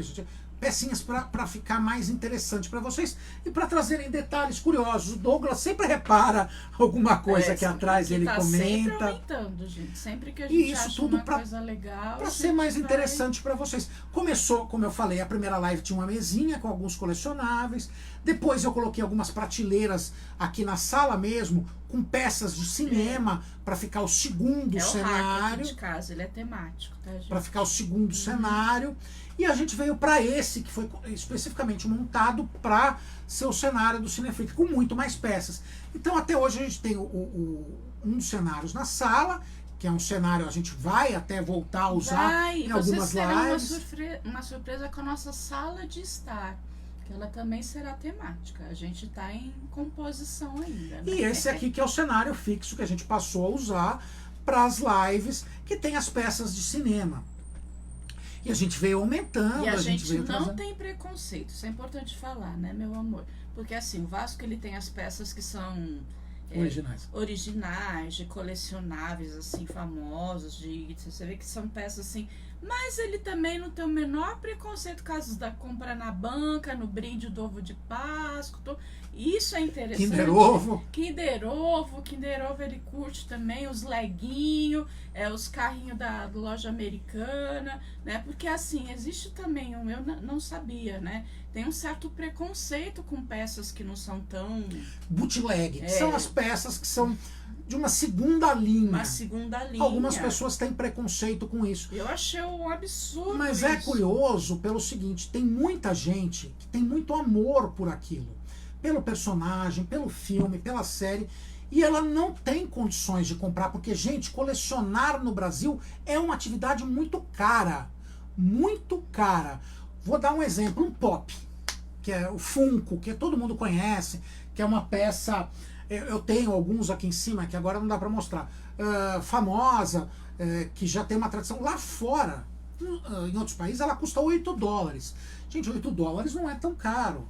Speaker 1: pecinhas para ficar mais interessante para vocês e para trazerem detalhes curiosos. O Douglas sempre repara alguma coisa aqui atrás, ele comenta.
Speaker 2: Sempre aumentando, gente. Sempre que a gente acha tudo uma coisa legal,
Speaker 1: para ser mais interessante para vocês. Começou, como eu falei, a primeira live tinha uma mesinha com alguns colecionáveis. Depois eu coloquei algumas prateleiras aqui na sala mesmo, com peças de cinema, para ficar o segundo cenário.
Speaker 2: De casa, ele é temático, tá, gente?
Speaker 1: Para ficar o segundo cenário. E a gente veio para esse, que foi especificamente montado para ser o cenário do Cinefreak, com muito mais peças. Então, até hoje, a gente tem um dos cenários na sala, que é um cenário a gente vai até voltar a usar em algumas lives.
Speaker 2: Uma surpresa com a nossa sala de estar, que ela também será temática. A gente está em composição ainda, né?
Speaker 1: E esse aqui que é o cenário fixo que a gente passou a usar para as lives, que tem as peças de cinema. E a gente veio aumentando.
Speaker 2: E a gente não tem preconceito. Isso é importante falar, né, meu amor? Porque assim, o Vasco ele tem as peças que são originais, de colecionáveis, assim, famosos, você vê que são peças assim, mas ele também não tem o menor preconceito casos da compra na banca, no brinde do ovo de Páscoa, isso é interessante.
Speaker 1: Kinder Ovo ele curte também, os leguinhos, os carrinhos da loja americana, né, porque assim, existe também, eu não sabia, né,
Speaker 2: tem um certo preconceito com peças que não são tão...
Speaker 1: Bootleg, que são as peças que são de uma segunda linha.
Speaker 2: Uma segunda linha.
Speaker 1: Algumas pessoas têm preconceito com isso.
Speaker 2: Eu achei um absurdo.
Speaker 1: Mas
Speaker 2: isso.
Speaker 1: é curioso pelo seguinte, tem muita gente que tem muito amor por aquilo. Pelo personagem, pelo filme, pela série, e ela não tem condições de comprar, porque, gente, colecionar no Brasil é uma atividade muito cara. Muito cara. Vou dar um exemplo, um pop, que é o Funko, que todo mundo conhece, que é uma peça, eu tenho alguns aqui em cima, que agora não dá para mostrar, famosa, que já tem uma tradição lá fora. Em outros países ela custa $8. Gente, $8 não é tão caro.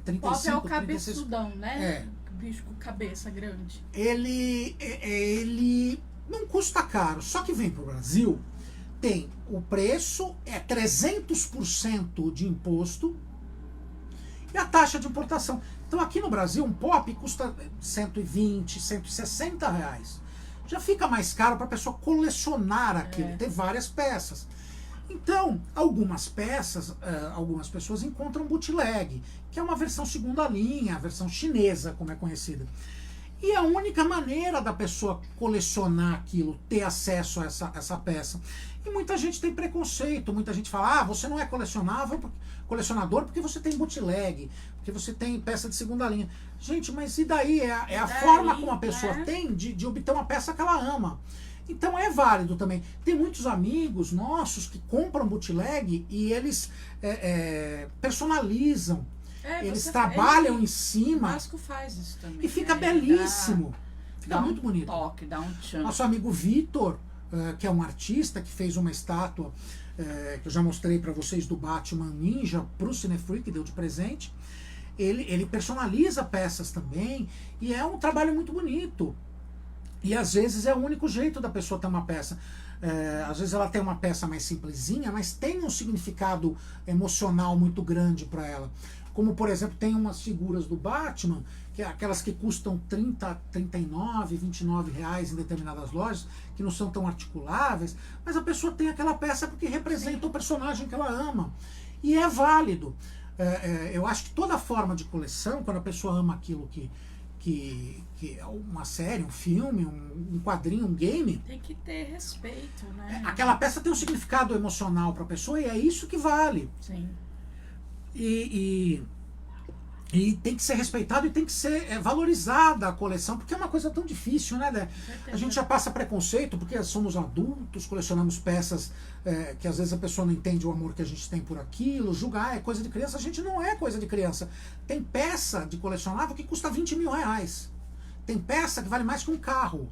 Speaker 1: 35,
Speaker 2: Pop é o
Speaker 1: 36.
Speaker 2: cabeçudão, né? Bicho com cabeça grande.
Speaker 1: Ele não custa caro, só que vem pro Brasil, tem o preço, 300% de imposto e a taxa de importação. Então aqui no Brasil um pop custa 120, 160 reais. Já fica mais caro para a pessoa colecionar aquilo, ter várias peças. Então, algumas peças, algumas pessoas encontram bootleg, que é uma versão segunda linha, a versão chinesa, como é conhecida. E a única maneira da pessoa colecionar aquilo, ter acesso a essa peça. E muita gente tem preconceito, muita gente fala, você não é colecionador porque você tem bootleg, porque você tem peça de segunda linha. Gente, mas e daí? É a forma como a pessoa tem de obter uma peça que ela ama. Então é válido também. Tem muitos amigos nossos que compram bootleg e eles personalizam. Eles trabalham em cima.
Speaker 2: O Vasco faz isso também.
Speaker 1: E fica belíssimo. Fica muito bonito.
Speaker 2: Toque, dá um tchan.
Speaker 1: Nosso amigo Vitor, que é um artista que fez uma estátua que eu já mostrei para vocês do Batman Ninja pro Cinefreak, deu de presente. Ele personaliza peças também e é um trabalho muito bonito. E às vezes é o único jeito da pessoa ter uma peça. Às vezes ela tem uma peça mais simplesinha, mas tem um significado emocional muito grande para ela. Como, por exemplo, tem umas figuras do Batman, que é aquelas que custam 30, 39, 29 reais em determinadas lojas, que não são tão articuláveis, mas a pessoa tem aquela peça porque representa o personagem que ela ama. E é válido. Eu acho que toda forma de coleção, quando a pessoa ama aquilo que é uma série, um filme, um quadrinho, um game,
Speaker 2: tem que ter respeito, né?
Speaker 1: Aquela peça tem um significado emocional para a pessoa e é isso que vale.
Speaker 2: Sim.
Speaker 1: E tem que ser respeitado e tem que ser valorizada a coleção, porque é uma coisa tão difícil, né, Dé? A gente já passa preconceito, porque somos adultos, colecionamos peças que às vezes a pessoa não entende o amor que a gente tem por aquilo, julgar é coisa de criança. A gente não é coisa de criança. Tem peça de colecionável que custa 20 mil reais. Tem peça que vale mais que um carro.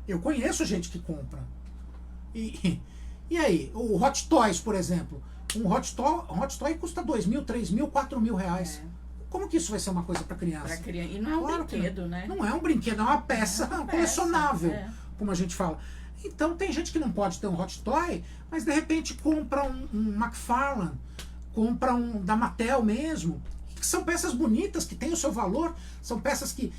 Speaker 1: Eu conheço gente que compra. E aí, o Hot Toys, por exemplo. Um Hot Toy custa 2 mil, 3 mil, 4 mil reais. Como que isso vai ser uma coisa para criança?
Speaker 2: E não é um brinquedo, né?
Speaker 1: Não é um brinquedo, é uma peça colecionável, como a gente fala. Então tem gente que não pode ter um Hot Toy, mas de repente compra um McFarlane, compra um da Mattel mesmo, que são peças bonitas, que têm o seu valor, são peças que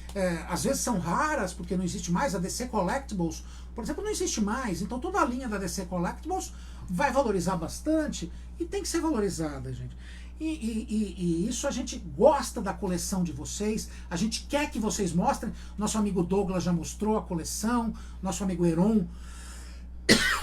Speaker 1: às vezes são raras, porque não existe mais. A DC Collectibles, por exemplo, não existe mais. Então toda a linha da DC Collectibles vai valorizar bastante e tem que ser valorizada, gente. E isso a gente gosta da coleção de vocês, a gente quer que vocês mostrem. Nosso amigo Douglas já mostrou a coleção, nosso amigo Heron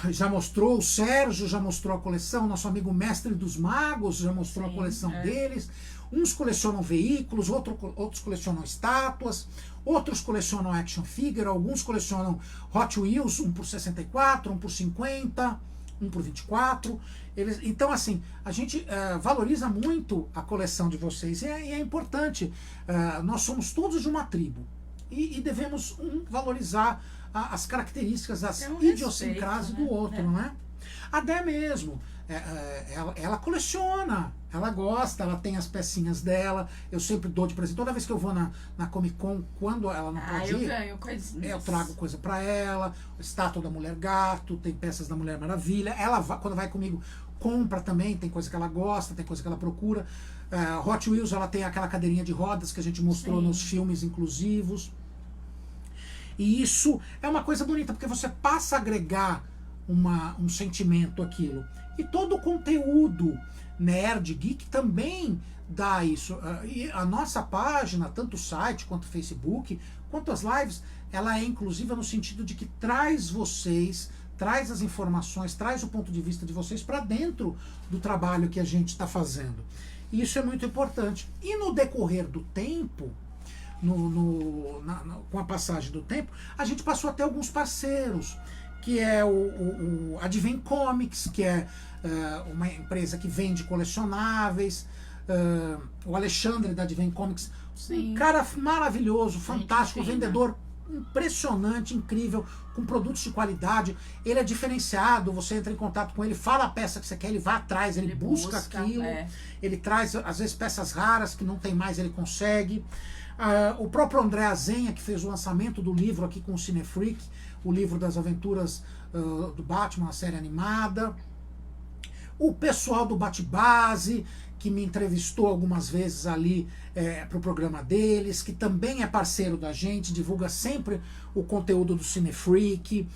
Speaker 1: já mostrou, o Sérgio já mostrou a coleção, nosso amigo Mestre dos Magos já mostrou a coleção deles. Uns colecionam veículos, outros colecionam estátuas, outros colecionam action figure, alguns colecionam Hot Wheels, um por 64, um por 50, um por 24. Então, assim, a gente valoriza muito a coleção de vocês e é importante. Nós somos todos de uma tribo e devemos valorizar as características, as idiosincrasias do outro, não é? A Dé mesmo, ela coleciona, ela gosta, ela tem as pecinhas dela. Eu sempre dou de presente. Toda vez que eu vou na Comic Con, quando ela não pode ir,
Speaker 2: eu ganho coisinhas.
Speaker 1: Eu trago coisa pra ela, estátua da Mulher Gato, tem peças da Mulher Maravilha. Ela, quando vai comigo, compra também, tem coisa que ela gosta, tem coisa que ela procura. Hot Wheels, ela tem aquela cadeirinha de rodas que a gente mostrou nos filmes inclusivos. E isso é uma coisa bonita, porque você passa a agregar um sentimento àquilo. E todo o conteúdo nerd, geek, também dá isso. E a nossa página, tanto o site quanto o Facebook, quanto as lives, ela é inclusiva no sentido de que traz vocês, traz as informações, traz o ponto de vista de vocês para dentro do trabalho que a gente está fazendo. E isso é muito importante. E no decorrer do tempo, com a passagem do tempo, a gente passou a ter alguns parceiros, que é o Advent Comics, que é uma empresa que vende colecionáveis, o Alexandre da Advent Comics, um cara maravilhoso, fantástico, vendedor impressionante, incrível, com produtos de qualidade. Ele é diferenciado, você entra em contato com ele, fala a peça que você quer, ele vai atrás, ele busca aquilo, ele traz às vezes peças raras que não tem mais, ele consegue. O próprio André Azenha, que fez o lançamento do livro aqui com o Cinefreak, o livro das aventuras do Batman, a série animada. O pessoal do Bate-Base, que me entrevistou algumas vezes ali para o programa deles, que também é parceiro da gente, divulga sempre o conteúdo do Cinefreak.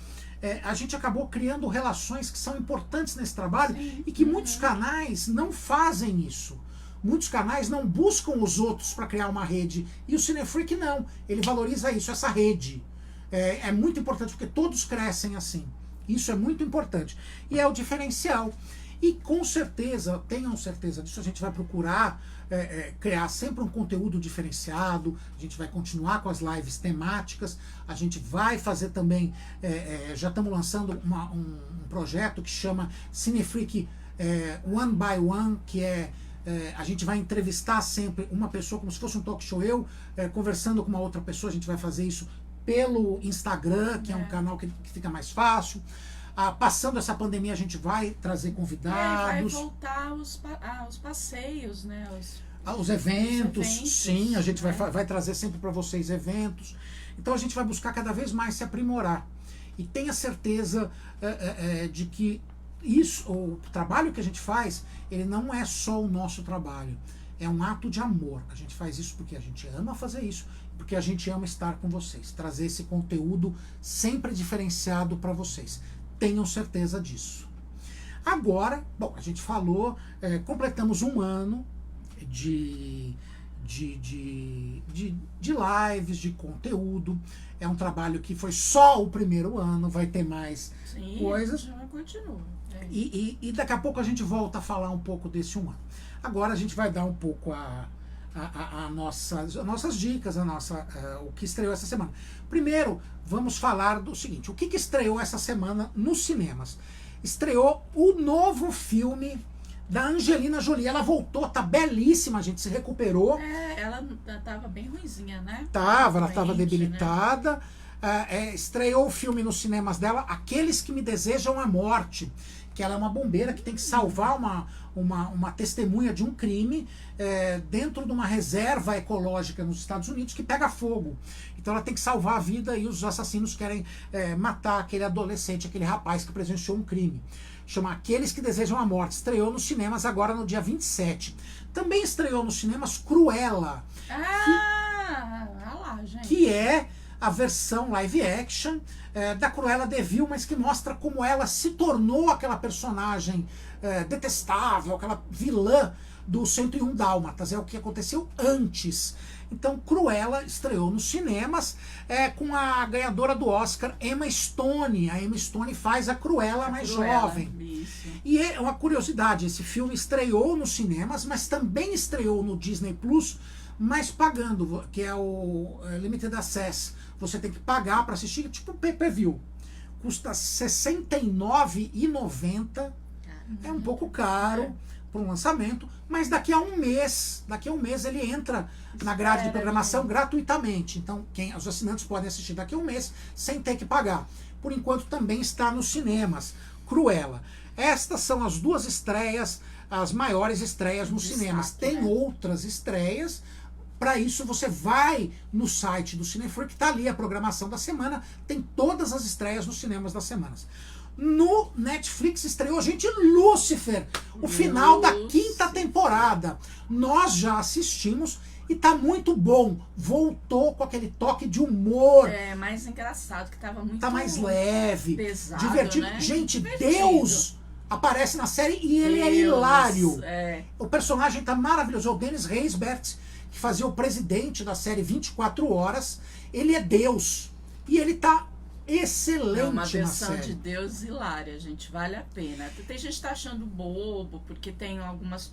Speaker 1: A gente acabou criando relações que são importantes nesse trabalho e que muitos canais não fazem isso. Muitos canais não buscam os outros para criar uma rede. E o Cinefreak não. Ele valoriza isso, essa rede. É muito importante porque todos crescem assim. Isso é muito importante. E é o diferencial. E com certeza, tenham certeza disso, a gente vai procurar criar sempre um conteúdo diferenciado, a gente vai continuar com as lives temáticas, a gente vai fazer também, já estamos lançando um projeto que chama Cinefreak One by One, que a gente vai entrevistar sempre uma pessoa, como se fosse um talk show, conversando com uma outra pessoa, a gente vai fazer isso pelo Instagram, que é um canal que fica mais fácil. Passando essa pandemia, a gente vai trazer convidados.
Speaker 2: Vai voltar os passeios, né?
Speaker 1: Os eventos, sim, a gente vai trazer sempre para vocês eventos. Então a gente vai buscar cada vez mais se aprimorar. E tenha certeza de que o trabalho que a gente faz, ele não é só o nosso trabalho. É um ato de amor. A gente faz isso porque a gente ama fazer isso, porque a gente ama estar com vocês, trazer esse conteúdo sempre diferenciado para vocês. Tenham certeza disso. Agora, bom, a gente falou, completamos um ano de lives, de conteúdo. É um trabalho que foi só o primeiro ano, vai ter mais coisas.
Speaker 2: Já continua.
Speaker 1: E daqui a pouco a gente volta a falar um pouco desse um ano. Agora a gente vai dar um pouco as nossas dicas, o que estreou essa semana. Primeiro, vamos falar do seguinte: o que estreou essa semana nos cinemas? Estreou o novo filme da Angelina Jolie. Ela voltou, tá belíssima, a gente se recuperou.
Speaker 2: Ela tava bem ruinzinha, né?
Speaker 1: Ela tava debilitada. Né? Estreou o filme nos cinemas dela, Aqueles que Me Desejam a Morte, que ela é uma bombeira que tem que salvar uma testemunha de um crime dentro de uma reserva ecológica nos Estados Unidos que pega fogo. Então ela tem que salvar a vida e os assassinos querem matar aquele adolescente, aquele rapaz que presenciou um crime. Chama Aqueles que Desejam a Morte. Estreou nos cinemas agora no dia 27. Também estreou nos cinemas Cruella.
Speaker 2: Lá, gente.
Speaker 1: Que é a versão live action da Cruella de Vil, mas que mostra como ela se tornou aquela personagem detestável, aquela vilã do 101 Dálmatas. É o que aconteceu antes. Então Cruella estreou nos cinemas com a ganhadora do Oscar, Emma Stone. A Emma Stone faz a Cruella mais jovem.
Speaker 2: Isso.
Speaker 1: E é uma curiosidade, esse filme estreou nos cinemas, mas também estreou no Disney Plus, mas pagando, que é o Limited Access. Você tem que pagar para assistir, tipo pay-per-view. Custa R$ 69,90. É um pouco caro para um lançamento, mas daqui a um mês ele entra na grade de programação gratuitamente. Então, os assinantes podem assistir daqui a um mês sem ter que pagar. Por enquanto também está nos cinemas. Cruella. Estas são as duas estreias, as maiores estreias nos cinemas. Tem outras estreias. Para isso você vai no site do Cinefreak, que está ali a programação da semana, tem todas as estreias nos cinemas das semanas. No Netflix estreou, gente, Lucifer, o final da 5ª temporada. Nós já assistimos e tá muito bom. Voltou com aquele toque de humor.
Speaker 2: Mais engraçado, que tava muito...
Speaker 1: Tá mais leve,
Speaker 2: pesado,
Speaker 1: divertido.
Speaker 2: né?
Speaker 1: Gente,
Speaker 2: divertido.
Speaker 1: aparece na série e ele é hilário. O personagem tá maravilhoso. O Dennis Haysbert, que fazia o presidente da série 24 Horas, ele é Deus. E ele tá excelente.
Speaker 2: É uma
Speaker 1: na
Speaker 2: versão
Speaker 1: série.
Speaker 2: de Deus hilária, gente, vale a pena. Tem gente que tá achando bobo, porque tem algumas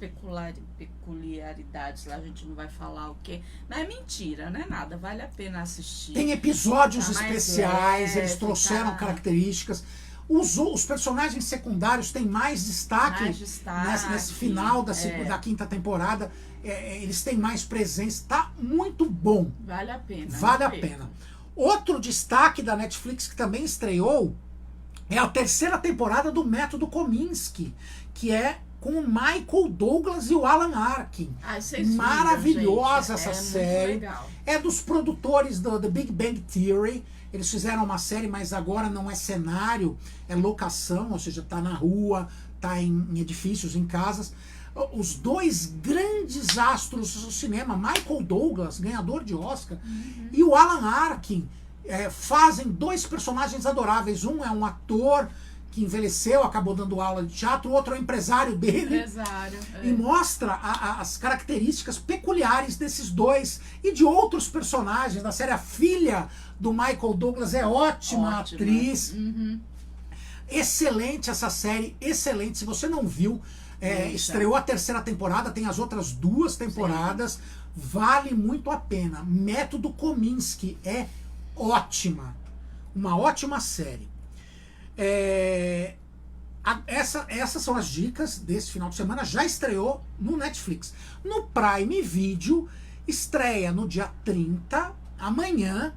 Speaker 2: peculiaridades lá, a gente não vai falar o quê. Mas é mentira, não é nada, vale a pena assistir.
Speaker 1: Tem episódios
Speaker 2: Tá mais
Speaker 1: especiais,
Speaker 2: leve,
Speaker 1: eles trouxeram
Speaker 2: tá.
Speaker 1: características. Os personagens secundários têm mais destaque, nesse final da quinta temporada. Eles têm mais presença. Tá muito bom.
Speaker 2: Vale a pena.
Speaker 1: Vale a pena. Outro destaque da Netflix que também estreou é a terceira temporada do Método Kominsky, que é com o Michael Douglas e o Alan Arkin. Maravilhosa essa série.
Speaker 2: Muito legal.
Speaker 1: É dos produtores do The Big Bang Theory. Eles fizeram uma série, mas agora não é cenário, é locação, ou seja, tá na rua, tá em edifícios, em casas. Os dois grandes astros do cinema, Michael Douglas, ganhador de Oscar, e o Alan Arkin, fazem dois personagens adoráveis. Um é um ator que envelheceu, acabou dando aula de teatro, o outro é o empresário dele. E mostra as características peculiares desses dois e de outros personagens da série. A filha do Michael Douglas é ótima atriz. Excelente essa série, excelente. Se você não viu, estreou a terceira temporada, tem as outras 2 temporadas. Sim. Vale muito a pena. Método Kominsky é ótima. Uma ótima série. Essas são as dicas desse final de semana. Já estreou no Netflix. No Prime Video, estreia no dia 30, amanhã,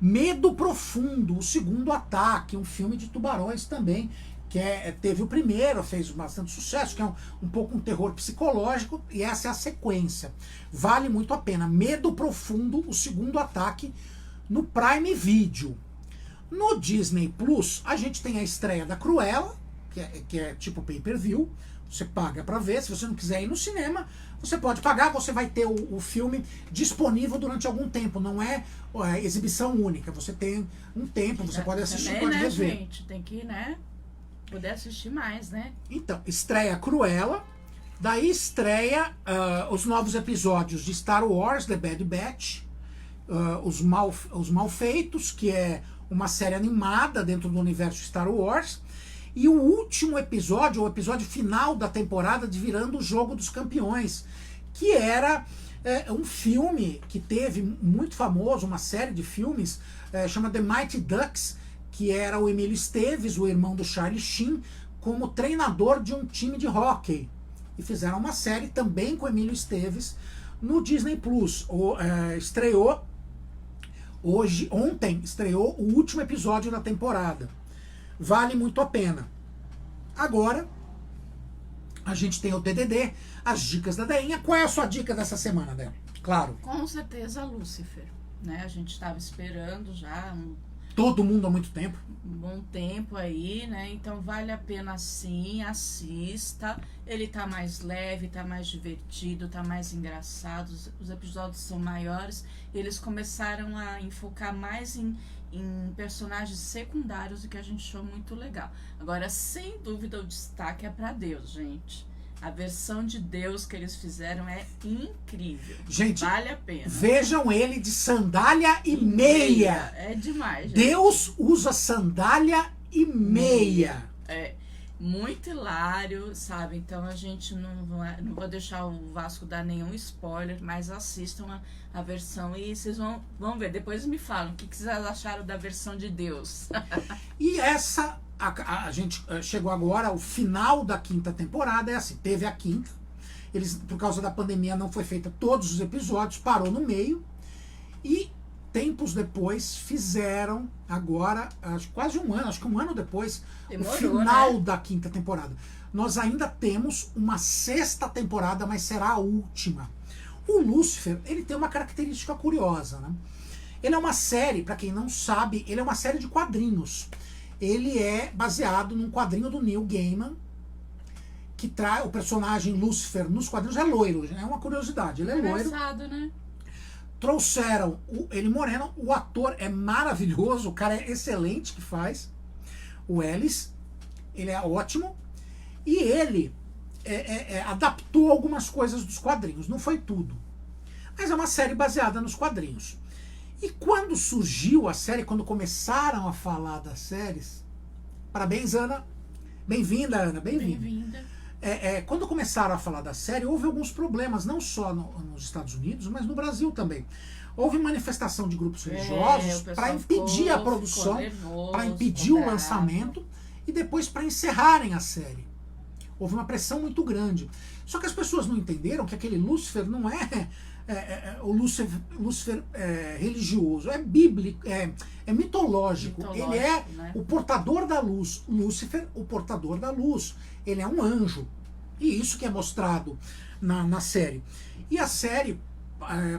Speaker 1: Medo Profundo, o segundo ataque, um filme de tubarões também, que teve o primeiro, fez bastante sucesso, que é um pouco um terror psicológico, e essa é a sequência. Vale muito a pena. Medo Profundo, o segundo ataque, no Prime Video. No Disney Plus, a gente tem a estreia da Cruella, que é tipo pay-per-view. Você paga para ver. Se você não quiser ir no cinema, você pode pagar. Você vai ter o filme disponível durante algum tempo. Não é exibição única. Você tem um tempo, você pode assistir,
Speaker 2: também,
Speaker 1: pode
Speaker 2: né,
Speaker 1: rever.
Speaker 2: Gente, tem que, poder assistir mais, né?
Speaker 1: Então, estreia Cruella. Daí estreia os novos episódios de Star Wars, The Bad Batch. Os Malfeitos, que é uma série animada dentro do universo Star Wars. E o último episódio, o episódio final da temporada de Virando o Jogo dos Campeões, que era um filme que teve muito famoso, uma série de filmes, chama The Mighty Ducks, que era o Emílio Esteves, o irmão do Charlie Sheen, como treinador de um time de hóquei. E fizeram uma série também com o Emílio Esteves no Disney Plus. Estreou ontem estreou o último episódio da temporada. Vale muito a pena. Agora, a gente tem o TDD, as dicas da Deinha. Qual é a sua dica dessa semana, Deinha? Claro.
Speaker 2: Com certeza, Lúcifer. Né? A gente estava esperando já
Speaker 1: todo mundo há muito tempo.
Speaker 2: Um bom tempo aí, né? Então vale a pena sim, assista. Ele tá mais leve, tá mais divertido, tá mais engraçado. Os episódios são maiores. Eles começaram a enfocar mais em personagens secundários, o que a gente achou muito legal. Agora, sem dúvida, o destaque é para Deus, gente. A versão de Deus que eles fizeram é incrível.
Speaker 1: Gente,
Speaker 2: vale a pena.
Speaker 1: Vejam ele de sandália e meia.
Speaker 2: É demais, gente.
Speaker 1: Deus usa sandália e meia.
Speaker 2: É muito hilário, sabe? Então a gente não vou deixar o Vasco dar nenhum spoiler, mas assistam a versão e vocês vão ver. Depois me falam o que vocês acharam da versão de Deus.
Speaker 1: E essa, a gente chegou agora ao final da quinta temporada. É assim, teve a quinta. Eles, por causa da pandemia, não foi feita todos os episódios, parou no meio. E tempos depois fizeram agora, quase um ano, acho que um ano depois, demorou, o final, né, da quinta temporada. Nós ainda temos uma sexta temporada, mas será a última. O Lúcifer, ele tem uma característica curiosa, né? Ele é uma série, para quem não sabe, ele é uma série de quadrinhos. Ele é baseado num quadrinho do Neil Gaiman, que traz o personagem Lúcifer nos quadrinhos é loiro, é uma curiosidade, ele é loiro.
Speaker 2: Engraçado, né?
Speaker 1: Trouxeram ele moreno, o ator é maravilhoso, o cara é excelente que faz, o Ellis, ele é ótimo. E ele adaptou algumas coisas dos quadrinhos, não foi tudo. Mas é uma série baseada nos quadrinhos. E quando surgiu a série, quando começaram a falar das séries... Parabéns, Ana. Bem-vinda, Ana.
Speaker 2: Bem-vinda.
Speaker 1: Quando começaram a falar da série, houve alguns problemas, não só nos Estados Unidos, mas no Brasil também. Houve manifestação de grupos religiosos para impedir a produção, para impedir o lançamento e depois para encerrarem a série. Houve uma pressão muito grande. Só que as pessoas não entenderam que aquele Lúcifer não é o Lúcifer religioso, é bíblico, é mitológico. Ele é, né, o portador da luz. Lúcifer, o portador da luz. Ele é um anjo. E isso que é mostrado na série. E a série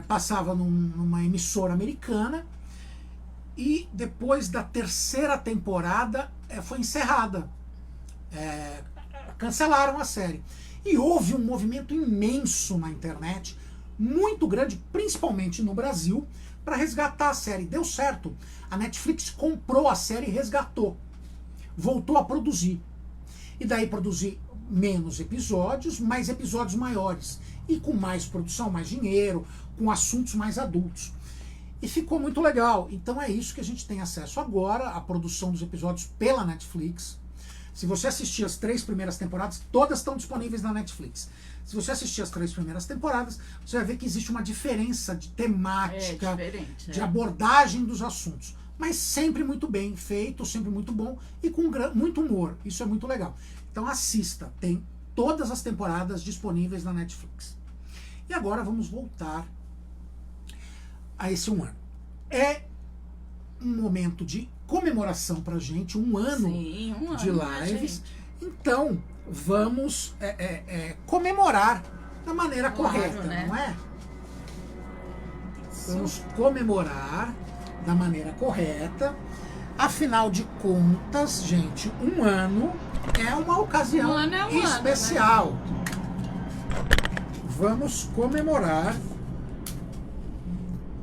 Speaker 1: passava numa emissora americana e depois da terceira temporada foi encerrada. Cancelaram a série. E houve um movimento imenso na internet, muito grande, principalmente no Brasil, para resgatar a série. Deu certo. A Netflix comprou a série e resgatou. Voltou a produzir. E daí produzir menos episódios, mais episódios maiores. E com mais produção, mais dinheiro, com assuntos mais adultos. E ficou muito legal. Então é isso que a gente tem acesso agora, a produção dos episódios pela Netflix. Se você assistir as 3 primeiras temporadas, todas estão disponíveis na Netflix. Se você assistir as 3 primeiras temporadas, você vai ver que existe uma diferença de temática, de abordagem dos assuntos. Mas sempre muito bem feito, sempre muito bom e com muito humor. Isso é muito legal. Então assista, tem todas as temporadas disponíveis na Netflix. E agora vamos voltar a esse um ano. É um momento de comemoração pra gente, um ano, sim, um ano de lives. Então, vamos comemorar da maneira correta, né? Não é? Isso. Vamos comemorar da maneira correta. Afinal de contas, gente, um ano é uma ocasião especial. Ano, né? Vamos comemorar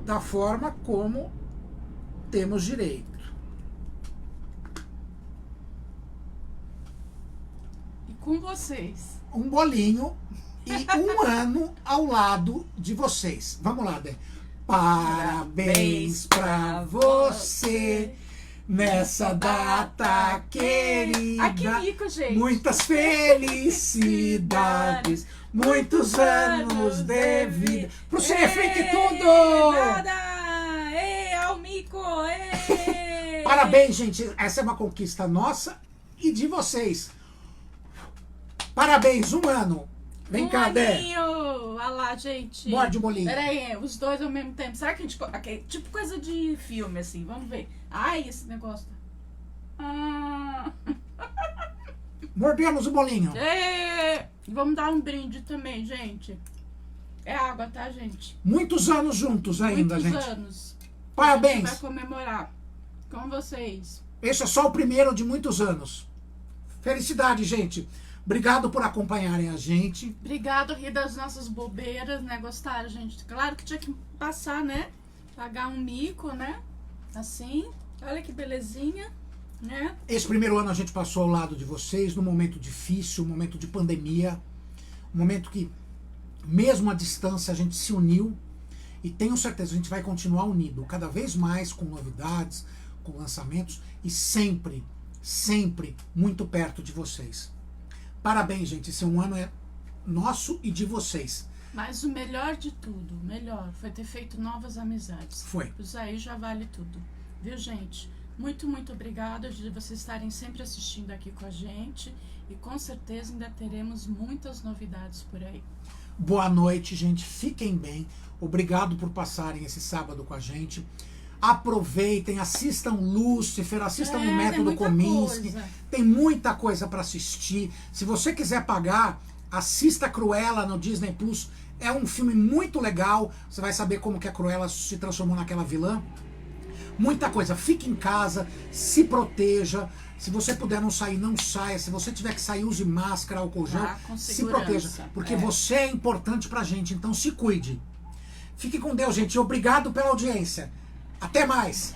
Speaker 1: da forma como temos direito.
Speaker 2: Com vocês.
Speaker 1: Um bolinho e um ano ao lado de vocês. Vamos lá, Dé. Parabéns pra você nessa data querida.
Speaker 2: Ai, que rico, gente.
Speaker 1: Muitas felicidades, muitos anos de vida. Pro Cinefreak tudo!
Speaker 2: Nada! Ei, Almico! Ei!
Speaker 1: Parabéns, gente. Essa é uma conquista nossa e de vocês. Parabéns, um ano. Vem cá, Dé.
Speaker 2: Olha lá, gente.
Speaker 1: Morde o bolinho.
Speaker 2: Pera aí, os dois ao mesmo tempo. Será que a gente... tipo coisa de filme, assim. Vamos ver. Ai, esse negócio.
Speaker 1: Mordemos o bolinho.
Speaker 2: Vamos dar um brinde também, gente. É água, tá, gente?
Speaker 1: Muitos anos juntos ainda, gente.
Speaker 2: Muitos anos.
Speaker 1: Parabéns.
Speaker 2: A gente vai comemorar com vocês.
Speaker 1: Esse é só o primeiro de muitos anos. Felicidade, gente. Obrigado por acompanharem a gente.
Speaker 2: Obrigado, rir das nossas bobeiras, né? Gostaram, gente? Claro que tinha que passar, né? Pagar um mico, né? Assim. Olha que belezinha, né?
Speaker 1: Esse primeiro ano a gente passou ao lado de vocês, num momento difícil, um momento de pandemia. Um momento que, mesmo à distância, a gente se uniu. E tenho certeza, a gente vai continuar unido. Cada vez mais com novidades, com lançamentos. E sempre, sempre muito perto de vocês. Parabéns, gente. Esse um ano é nosso e de vocês.
Speaker 2: Mas o melhor de tudo, o melhor, foi ter feito novas amizades.
Speaker 1: Foi.
Speaker 2: Isso aí já vale tudo. Viu, gente? Muito, muito obrigada de vocês estarem sempre assistindo aqui com a gente. E com certeza ainda teremos muitas novidades por aí.
Speaker 1: Boa noite, gente. Fiquem bem. Obrigado por passarem esse sábado com a gente. Aproveitem, assistam Lúcifer, assistam o Método Kominsky. Tem muita coisa para assistir. Se você quiser pagar, assista Cruella no Disney Plus. É um filme muito legal. Você vai saber como que a Cruella se transformou naquela vilã. Muita coisa. Fique em casa, se proteja. Se você puder não sair, não saia. Se você tiver que sair, use máscara, álcool gel. Se proteja. Porque você é importante pra gente. Então se cuide. Fique com Deus, gente. Obrigado pela audiência. Até mais!